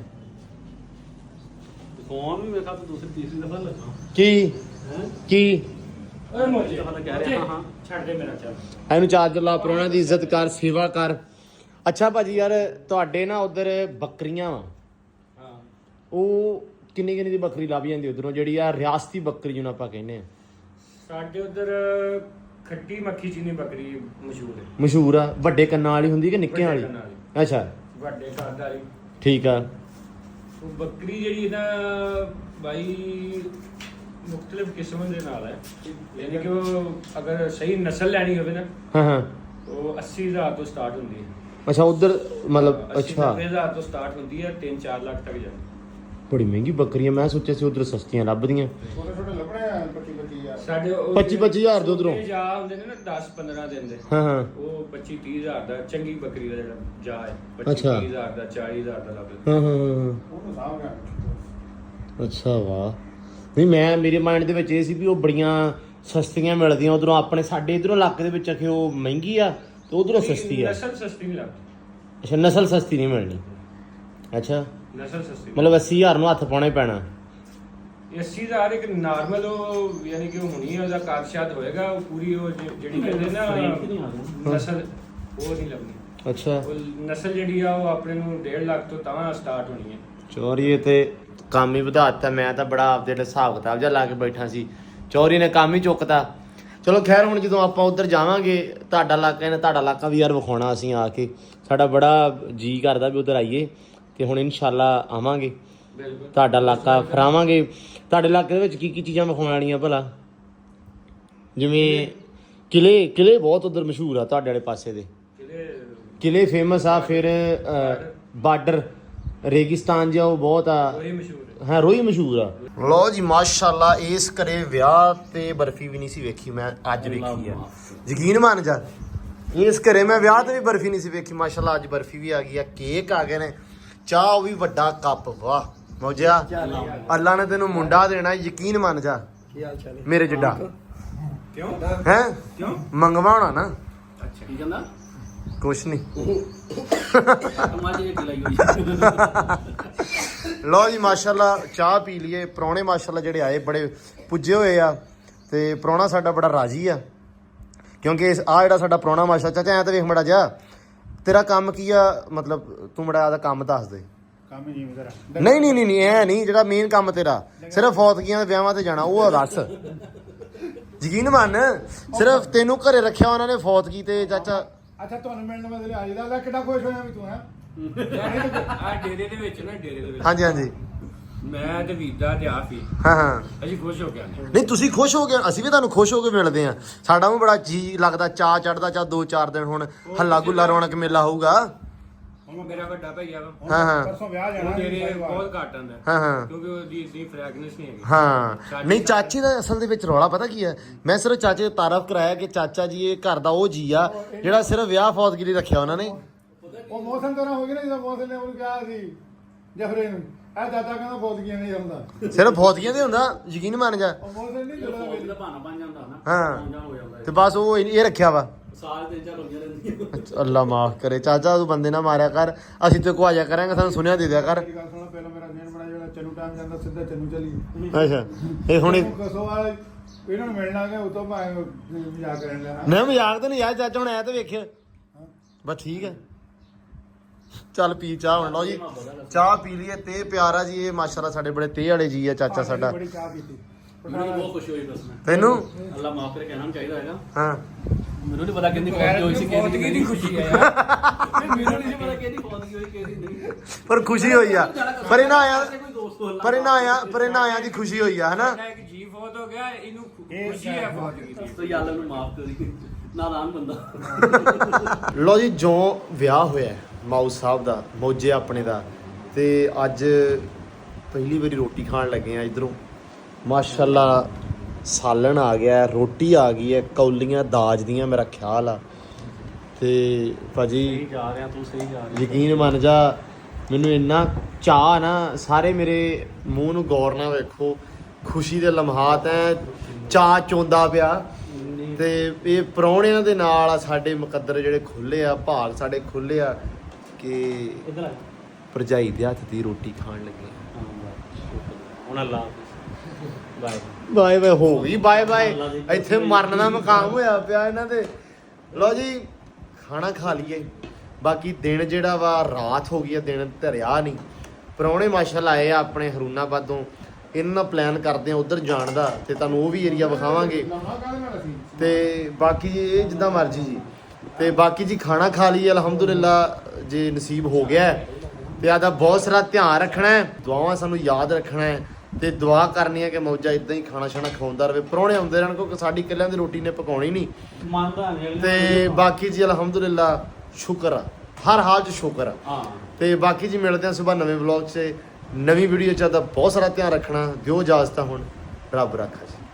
ਫੋਨ ਵੀ ਮੇਰੇ ਖਿਆਲ ਤੋਂ ਦੂਸਰੀ ਤੀਸਰੀ ਦਫਾ ਲੱਗਾ। ਕੀ ਓਏ ਮੋਜੀ ਦਫਾ ਕਹਿ ਰਿਹਾ। ਹਾਂ ਛੱਡ ਦੇ ਮੇਰਾ ਚੱਲ। ਇਹਨੂੰ ਚਾਰਜਰ ਲਾ, ਪ੍ਰਾਹੁਣਿਆਂ ਦੀ ਇੱਜ਼ਤ ਕਰ, ਸੇਵਾ ਕਰ। ਅੱਛਾ ਭਾਜੀ ਯਾਰ ਤੁਹਾਡੇ ਨਾ ਉਧਰ ਬੱਕਰੀਆਂ ਵਾ, ਹਾਂ ਉਹ ਕਿੰਨੀ ਦੀ ਬੱਕਰੀ ਲੱਭ ਜਾਂਦੀ ਉਧਰੋਂ, ਜਿਹੜੀ ਆ ਰਿਆਸਤੀ ਬੱਕਰੀ ਜਿਹਨੂੰ ਆਪਾਂ ਕਹਿੰਦੇ ਆ? ਸਾਡੇ ਉਧਰ ਖੱਟੀ ਮੱਖੀ ਚੀਨੀ ਬੱਕਰੀ ਮਸ਼ਹੂਰ ਹੈ। ਮਸ਼ਹੂਰ ਆ। ਵੱਡੇ ਕੰਨਾਂ ਵਾਲੀ ਹੁੰਦੀ ਕਿ ਨਿੱਕਿਆਂ ਵਾਲੀ? ਅੱਛਾ ਵੱਡੇ ਕੱਦ ਵਾਲੀ। ਠੀਕ ਆ। ਉਹ ਬੱਕਰੀ ਜਿਹੜੀ ਇਹਦਾ ਬਾਈ ਮੁxtਲਿਫ ਕਿਸਮ ਦੇ ਨਾਲ ਹੈ ਯਾਨੀ ਕਿ ਉਹ ਅਗਰ ਸਹੀ ਨਸਲ ਲੈਣੀ ਹੋਵੇ ਨਾ ਹਾਂ ਹਾਂ ਉਹ 80000 ਤੋਂ ਸਟਾਰਟ ਹੁੰਦੀ ਹੈ। ਅੱਛਾ ਉਧਰ ਮਤਲਬ ਅੱਛਾ 90000 ਤੋਂ ਸਟਾਰਟ ਹੁੰਦੀ ਹੈ 3-4 ਲੱਖ ਤੱਕ ਜਾਂਦੀ। ਬੜੀ ਮਹਿੰਗੀ ਬੱਕਰੀਆਂ ਮੈਂ ਸੋਚਿਆ ਸੀ ਉਧਰ ਸਸਤੀਆਂ ਲੱਭਦੀਆਂ ਛੋਟੇ ਛੋਟੇ ਲੱਭਣੇ ਆ 25-25000 ਸਾਡੇ 25,000 ਦੇ ਉੱਧਰੋਂ। ਜਾ ਹੁੰਦੇ ਨੇ ਨਾ 10-15 ਦਿਨ ਦੇ ਹਾਂ ਹਾਂ ਉਹ 25-30,000 ਦਾ ਚੰਗੀ ਬੱਕਰੀ ਦਾ ਜਿਹੜਾ ਜਾ ਹੈ ਅੱਛਾ। 25-30,000 ਦਾ 40,000 ਦਾ ਲੱਭਦਾ। ਹਾਂ ਹਾਂ ਹਾਂ ਉਹਨੂੰ ਸਾਂਭ ਗਿਆ ਅੱਛਾ ਵਾਹ ਨਹੀਂ ਮੈਂ ਮੇਰੇ ਮਾਈਂਡ ਦੇ ਵਿੱਚ ਇਹ ਸੀ ਵੀ ਉਹ ਬੜੀਆਂ ਸਸਤੀਆਂ ਮਿਲਦੀਆਂ ਉਧਰੋਂ ਆਪਣੇ ਸਾਡੇ ਇਧਰੋਂ ਇਲਾਕੇ ਦੇ ਵਿੱਚ ਆਖੇ ਉਹ ਮਹਿੰਗੀ ਆ ਤੇ ਉਧਰੋਂ ਸਸਤੀ ਆ ਨਸਲ ਸਸਤੀ ਨਹੀਂ ਲੱਗਦੀ। ਅੱਛਾ ਨਸਲ ਸਸਤੀ ਨਹੀਂ ਮਿਲਣੀ ਅੱਛਾ ਨਸਲ ਸਸਤੀ ਮਤਲਬ 80,000 ਨੂੰ ਹੱਥ ਪਾਉਣਾ ਹੀ ਪੈਣਾ 80,000 ਇੱਕ ਨਾਰਮਲ ਉਹ ਯਾਨੀ ਕਿ ਉਹ ਹੁਣੀ ਉਹਦਾ ਕਾਰਸ਼ਾਦ ਹੋਏਗਾ ਉਹ ਪੂਰੀ ਉਹ ਜਿਹੜੀ ਕਹਿੰਦੇ ਨਾ ਨਸਲ ਉਹ ਨਹੀਂ ਲੱਗਣੀ। ਅੱਛਾ ਉਹ ਨਸਲ ਜਿਹੜੀ ਆ ਉਹ ਆਪਣੇ ਨੂੰ 1.5 ਲੱਖ ਤੋਂ ਤਾਂ ਸਟਾਰਟ ਹੋਣੀ ਹੈ। ਚੋਰੀ ਤੇ ਕੰਮ ਹੀ ਵਧਾ ਦਿੱਤਾ ਮੈਂ ਤਾਂ ਬੜਾ ਆਪਦੇ ਹਿਸਾਬ ਕਿਤਾਬ ਜਿਹਾ ਲਾ ਕੇ ਬੈਠਾ ਸੀ ਚੋਰੀ ਨੇ ਕੰਮ ਹੀ ਚੁੱਕਤਾ ਚਲੋ ਖੈਰ ਹੁਣ ਜਦੋਂ ਆਪਾਂ ਉੱਧਰ ਜਾਵਾਂਗੇ ਤੁਹਾਡਾ ਇਲਾਕਾ ਵੀ ਯਾਰ ਵਿਖਾਉਣਾ ਅਸੀਂ ਆ ਕੇ ਸਾਡਾ ਬੜਾ ਜੀ ਕਰਦਾ ਵੀ ਉੱਧਰ ਆਈਏ ਤੇ ਹੁਣ ਇਨਸ਼ਾਅੱਲਾ ਆਵਾਂਗੇ ਬਿਲਕੁਲ ਤੁਹਾਡਾ ਇਲਾਕਾ ਫਰਾਵਾਂਗੇ ਤੁਹਾਡੇ ਇਲਾਕੇ ਦੇ ਵਿੱਚ ਕੀ ਚੀਜ਼ਾਂ ਵਿਖਾਉਣ ਵਾਲੀਆਂ ਭਲਾ ਜਿਵੇਂ ਕਿਲੇ ਬਹੁਤ ਉੱਧਰ ਮਸ਼ਹੂਰ ਆ ਤੁਹਾਡੇ ਵਾਲੇ ਪਾਸੇ ਦੇ ਕਿਲੇ ਫੇਮਸ ਆ ਫਿਰ ਬਾਰਡਰ ਰੇਗਿਸਤਾਨ ਜਿਹਾ ਉਹ ਬਹੁਤ ਆ ਉਹੀ ਮਸ਼ਹੂਰ ਹੈ। ਹਾਂ ਰੋਈ ਮਸ਼ਹੂਰ ਆ ਲਓ ਜੀ ਮਾਸ਼ਾਅੱਲਾ ਇਸ ਘਰੇ ਵਿਆਹ ਤੇ ਬਰਫੀ ਵੀ ਨਹੀਂ ਸੀ ਵੇਖੀ ਮੈਂ ਅੱਜ ਵੇਖੀ ਆ ਯਕੀਨ ਮੰਨ ਜਾ ਇਸ ਘਰੇ ਮੈਂ ਵਿਆਹ ਤੇ ਵੀ ਬਰਫੀ ਨਹੀਂ ਸੀ ਵੇਖੀ ਮਾਸ਼ਾਅੱਲਾ ਅੱਜ ਬਰਫੀ ਵੀ ਆ ਗਈ ਆ ਕੇਕ ਆ ਗਏ ਨੇ ਚਾਹ ਉਹ ਵੀ ਵੱਡਾ ਕੱਪ ਵਾਹ ਮੌਜਿਆ ਅੱਲਾ ਨੇ ਤੈਨੂੰ ਮੁੰਡਾ ਦੇਣਾ ਯਕੀਨ ਮੰਨ ਜਾ ਕੀ ਹਾਲ ਚਾਲ ਹੈ ਮੇਰੇ ਜਿੱਡਾ ਕਿਉਂ ਹੈ ਕਿਉਂ ਮੰਗਵਾ ਹੋਣਾ ਨਾ ਅੱਛਾ ਕੀ ਕਹਿੰਦਾ ਕੁਛ ਨਹੀਂ ਮਾਜੀ ਦੀ ਲਾਈ ਹੋਈ ਲਓ ਜੀ ਮਾਸ਼ਾਅੱਲਾ ਚਾਹ ਪੀ ਲਈਏ ਪ੍ਰਾਹੁਣੇ ਮਾਸ਼ਾਅੱਲਾ ਜਿਹੜੇ ਆਏ ਬੜੇ ਪੁੱਜੇ ਹੋਏ ਆ ਤੇ ਪ੍ਰਾਹੁਣਾ ਸਾਡਾ ਬੜਾ ਰਾਜੀ ਆ ਕਿਉਂਕਿ ਆ ਜਿਹੜਾ ਸਾਡਾ ਪ੍ਰਾਹੁਣਾ ਮਾਸ਼ਾ ਚਾਚਾ ਐ ਤਾਂ ਵੇਖ ਮੜਾ ਜਾ ਤੇਰਾ ਕੰਮ ਕੀ ਆ ਮਤਲਬ ਤੂੰ ਮੜਾ ਆਦਾ ਕੰਮ ਦੱਸ ਦੇ ਕੰਮ ਹੀ ਨਹੀਂ ਮੇਰਾ ਨਹੀਂ ਐ ਨਹੀਂ ਜਿਹੜਾ ਮੇਨ ਕੰਮ ਤੇਰਾ ਸਿਰਫ ਫੌਤਗੀਆਂ ਦੇ ਵਿਆਹਾਂ ਤੇ ਜਾਣਾ ਉਹ ਦੱਸ ਯਕੀਨ ਮੰਨ ਸਿਰਫ ਤੈਨੂੰ ਘਰੇ ਰੱਖਿਆ ਉਹਨਾਂ ਨੇ ਫੌਤਗੀ ਤੇ ਚਾਚਾ ਅੱਛਾ ਤੁਹਾਨੂੰ ਮਿਲਣ ਵਾਲੇ ਆਈਦਾ ਲੈ ਕਿੱਡਾ ਖੁਸ਼ ਹੋਇਆ ਵੀ ਤੂੰ ਹੈ ਆ ਡੇਰੇ ਦੇ ਵਿੱਚ ਹਾਂਜੀ ਹਾਂਜੀ ਮੈਂ ਤੇ ਵੀਦਾ ਤੇ ਆਪ ਹੀ ਹਾਂ ਅਸੀਂ ਖੁਸ਼ ਹੋ ਗਏ ਨਹੀਂ ਤੁਸੀਂ ਖੁਸ਼ ਹੋ ਗਏ ਅਸੀਂ ਵੀ ਤੁਹਾਨੂੰ ਖੁਸ਼ ਹੋ ਕੇ ਮਿਲਦੇ ਆ ਸਾਡਾ ਵੀ ਬੜਾ ਜੀ ਲੱਗਦਾ ਚਾਹ ਚੜਦਾ ਚਾਹ 2-4 ਦਿਨ ਹੁਣ ਹੱਲਾ ਗੁੱਲਾ ਰੌਣਕ ਮੇਲਾ ਹੋਊਗਾ ਹੁਣ ਮੇਰਾ ਵੱਡਾ ਭਈਆ ਵਾ ਹਾਂ ਪਰਸੋਂ ਵਿਆਹ ਜਾਣਾ ਉਹ ਡੇਰੇ ਬਹੁਤ ਘੱਟ ਆਂਦਾ ਹਾਂ ਕਿਉਂਕਿ ਉਹਦੀ ਇਤਨੀ ਫ੍ਰੈਗਨੈਂਸ ਨਹੀਂ ਹੈਗੀ। ਹਾਂ ਨਹੀਂ ਚਾਚੀ ਦਾ ਅਸਲ ਦੇ ਵਿੱਚ ਰੌਲਾ ਪਤਾ ਕੀ ਹੈ ਮੈਂ ਸਿਰਫ ਚਾਚੇ ਦਾ ਤਾਰਫ ਕਰਾਇਆ ਕਿ ਚਾਚਾ ਜੀ ਇਹ ਘਰ ਦਾ ਉਹ ਜੀ ਆ ਜਿਹੜਾ ਸਿਰਫ ਵਿਆਹ ਫੌਤਗੀ ਲਈ ਰੱਖਿਆ ਉਹਨਾਂ ਨੇ ਉਹ ਮੌਸਮ ਤਰ੍ਹਾਂ ਹੋ ਗਿਆ ਨਾ ਜਦੋਂ ਮੌਸਮ ਨੇ ਉਹਨੂੰ ਕਿਹਾ ਸੀ ਜਫਰੇ ਨੂੰ ਇਹ ਦਾਦਾ ਕਹਿੰਦਾ ਫੌਜੀਆਂ ਨਹੀਂ ਹੁੰਦਾ ਸਿਰਫ ਫੌਤਗੀਆਂ ਦੇ ਹੁੰਦਾ ਯਕੀਨ ਮੰਨ ਜਾ ਉਹ ਮੌਸਮ ਨਹੀਂ ਜਦੋਂ ਦਾ ਬਹਾਨਾ ਬਣ ਜਾਂਦਾ ਨਾ ਹਾਂ ਹੋ ਜਾਂਦਾ ਤੇ ਬਸ ਉਹ ਇਹ ਰੱਖਿਆ ਵਾ ਸਾਲ ਤੇ ਚੱਲ ਹੋ ਜਾਂਦੇ ਅੱਲਾ ਮਾਫ ਕਰੇ ਚਾਚਾ ਤੂੰ ਬੰਦੇ ਨਾ ਮਾਰਿਆ ਕਰ ਅਸੀਂ ਤੇ ਕੋ ਆਜਾ ਕਰਾਂਗੇ ਸਾਨੂੰ ਸੁਣਿਆ ਦੇ ਦਿਆ ਕਰ ਮੇਰੀ ਗੱਲ ਸੁਣੋ ਪਹਿਲਾਂ ਮੇਰਾ ਜੇਨ ਬੜਾ ਜਿਹੜਾ ਚੰਨੂ ਟਾਈਮ ਜਾਂਦਾ ਸਿੱਧਾ ਚੰਨੂ ਚਲੀ ਅੱਛਾ ਇਹ ਹੁਣ ਕਸੋ ਵਾਲੇ ਇਹਨਾਂ ਨੂੰ ਮਿਲਣਾ ਗਿਆ ਉਤੋਂ ਭਾਵੇਂ ਮਜ਼ਾਕ ਕਰਨ ਲੈਣਾ ਨਾ ਮਜ਼ਾਕ ਤਾਂ ਨਹੀਂ ਯਾਰ ਚਾਚਾ ਹੁਣ ਐ ਤਾਂ ਵੇਖਿਆ ਬਸ ਠੀਕ ਹੈ ਚੱਲ ਪੀ ਚਾਹ ਹੁਣ ਲਓ ਜੀ ਚਾਹ ਪੀ ਲਈਏ ਤੇ ਪਿਆਰਾ ਜੀ ਇਹ ਮਾਸ਼ਾਅੱਲਾ ਸਾਡੇ ਬੜੇ ਤੇ ਵਾਲੇ ਜੀ ਆ ਚਾਚਾ ਸਾਡਾ ਬੜੀ ਚਾਹ ਪੀਤੀ ਮੈਨੂੰ ਬਹੁਤ ਖੁਸ਼ੀ ਹੋਈ ਬਸ ਮੈਂ ਤੈਨੂੰ ਅੱਲਾ ਮਾਫ ਕਰੇ ਕਹਿਣਾ ਚਾਹੀਦਾ ਹੈਗਾ ਹਾਂ ਮੈਨੂੰ ਨਹੀਂ ਪਤਾ ਕਿੰਨੀ ਫੌਜ ਹੋਈ ਸੀ ਕਿਹਦੀ ਖੁਸ਼ੀ ਹੈ ਯਾਰ ਮੈਨੂੰ ਨਹੀਂ ਪਤਾ ਕਿਹਦੀ ਫੌਜ ਹੋਈ ਕਿਹਦੀ ਨਹੀਂ ਪਰ ਖੁਸ਼ੀ ਹੋਈ ਆ ਪਰ ਇਹਨਾਂ ਆਇਆ ਕੋਈ ਦੋਸਤ ਹੋ ਪਰ ਇਹਨਾਂ ਆਇਆ ਦੀ ਖੁਸ਼ੀ ਹੋਈ ਆ ਹਨਾ ਇੱਕ ਜੀ ਫੌਤ ਹੋ ਗਿਆ ਇਹਨੂੰ ਖੁਸ਼ੀ ਹੈ ਫੌਤਗੀ ਦੀ। ਤੋ ਯਾਰ ਨੂੰ ਮਾਫ ਕਰੀ ਨਾਦਾਨ ਬੰਦਾ ਲੋ ਜੀ ਜੋ ਵਿਆਹ ਹੋਇਆ ਮਾਊ ਸਾਹਿਬ ਦਾ ਮੌਜੇ ਆਪਣੇ ਦਾ ਤੇ ਅੱਜ ਪਹਿਲੀ ਵਾਰੀ ਰੋਟੀ ਖਾਣ ਲੱਗੇ ਆ ਇਧਰੋਂ ਮਾਸ਼ਾਅੱਲਾ ਸਾਲਣ ਆ ਗਿਆ ਰੋਟੀ ਆ ਗਈ ਹੈ ਕੌਲੀਆਂ ਦਾਜ ਦੀਆਂ ਮੇਰਾ ਖਿਆਲ ਆ ਤੇ ਭਾਜੀ ਜਾ ਰਿਹਾ ਤੂੰ ਸਹੀ ਜਾ ਰਿਹਾ ਯਕੀਨ ਮੰਨ ਜਾ ਮੈਨੂੰ ਇੰਨਾ ਚਾਹ ਨਾ ਸਾਰੇ ਮੇਰੇ ਮੂੰਹ ਨੂੰ ਗੌਰ ਨਾਲ ਵੇਖੋ ਖੁਸ਼ੀ ਦੇ ਲਮਹਾਤ ਐ ਚਾਹ ਚੋਂਦਾ ਪਿਆ ਤੇ ਇਹ ਪ੍ਰਾਹੁਣਿਆਂ ਦੇ ਨਾਲ ਆ ਸਾਡੇ ਮੁਕੱਦਰ ਜਿਹੜੇ ਖੁੱਲੇ ਆ ਭਾਗ ਸਾਡੇ ਖੁੱਲੇ ਆ ਕਿ ਇਧਰ ਆ ਭਰਜਾਈ ਦੇ ਹੱਥ ਦੀ ਰੋਟੀ ਖਾਣ ਲੱਗੇ ਹੁਣ ਅੱਲਾ ਬਾਏ ਬਾਏ ਬਾਏ ਹੋ ਗਈ ਬਾਏ ਬਾਏ ਇੱਥੇ ਮਰਨ ਦਾ ਮਕਾਮ ਹੋਇਆ ਪਿਆ ਇਹਨਾਂ ਦੇ ਲਓ ਜੀ ਖਾਣਾ ਖਾ ਲਈਏ ਬਾਕੀ ਦਿਨ ਜਿਹੜਾ ਵਾ ਰਾਤ ਹੋ ਗਈ ਆ ਦਿਨ ਧਰਿਆ ਨਹੀਂ ਪ੍ਰਾਹੁਣੇ ਮਾਸ਼ਾਅੱਲਾ ਆਏ ਆ ਆਪਣੇ ਹਰੂਨਾਬਾਦੋਂ ਇਹਨਾਂ ਨਾਲ ਪਲਾਨ ਕਰਦੇ ਆ ਉਧਰ ਜਾਣ ਦਾ ਤੇ ਤੁਹਾਨੂੰ ਉਹ ਵੀ ਏਰੀਆ ਵਿਖਾਵਾਂਗੇ ਤੇ ਬਾਕੀ ਜੀ ਇਹ ਜਿੱਦਾਂ ਮਰਜ਼ੀ ਜੀ ਤੇ ਬਾਕੀ ਜੀ ਖਾਣਾ ਖਾ ਲਈਏ ਅਲਹਮਦੁਲਿਲਾ ਜੇ ਨਸੀਬ ਹੋ ਗਿਆ ਤੇ ਆਦਾ ਬਹੁਤ ਸਾਰਾ ਧਿਆਨ ਰੱਖਣਾ ਹੈ ਦੁਆਵਾਂ ਸਾਨੂੰ ਯਾਦ ਰੱਖਣਾ ਹੈ ਤੇ ਦੁਆ ਕਰਨੀ ਹੈ ਕਿ ਮੌਜਾ ਇਦਾਂ ਹੀ ਖਾਣਾ ਛਾਣਾ ਖਾਉਂਦਾ ਰਵੇ, ਪ੍ਰਾਹੁਣੇ ਆਉਂਦੇ ਰਹਿਣ ਕਿਉਂਕਿ ਸਾਡੀ ਇਕੱਲਿਆਂ ਦੀ ਰੋਟੀ ਨੇ ਪਕਾਉਣੀ ਨਹੀਂ। ਤੇ ਬਾਕੀ ਜੀ ਅਲਹਮਦੁਲਿਲਾ ਸ਼ੁਕਰ ਆ, ਹਰ ਹਾਲ 'ਚ ਸ਼ੁਕਰ ਆ। ਤੇ ਬਾਕੀ ਜੀ ਮਿਲਦੇ ਆ ਸਵੇਰ ਨਵੇਂ ਵਲੌਗ 'ਚ, ਨਵੀਂ ਵੀਡੀਓ 'ਚ। ਤਾਂ ਬਹੁਤ ਸਾਰਾ ਧਿਆਨ ਰੱਖਣਾ, ਦਿਓ ਇਜਾਜ਼ਤ ਹੁਣ, ਰੱਬ ਰੱਖਾ ਜੀ।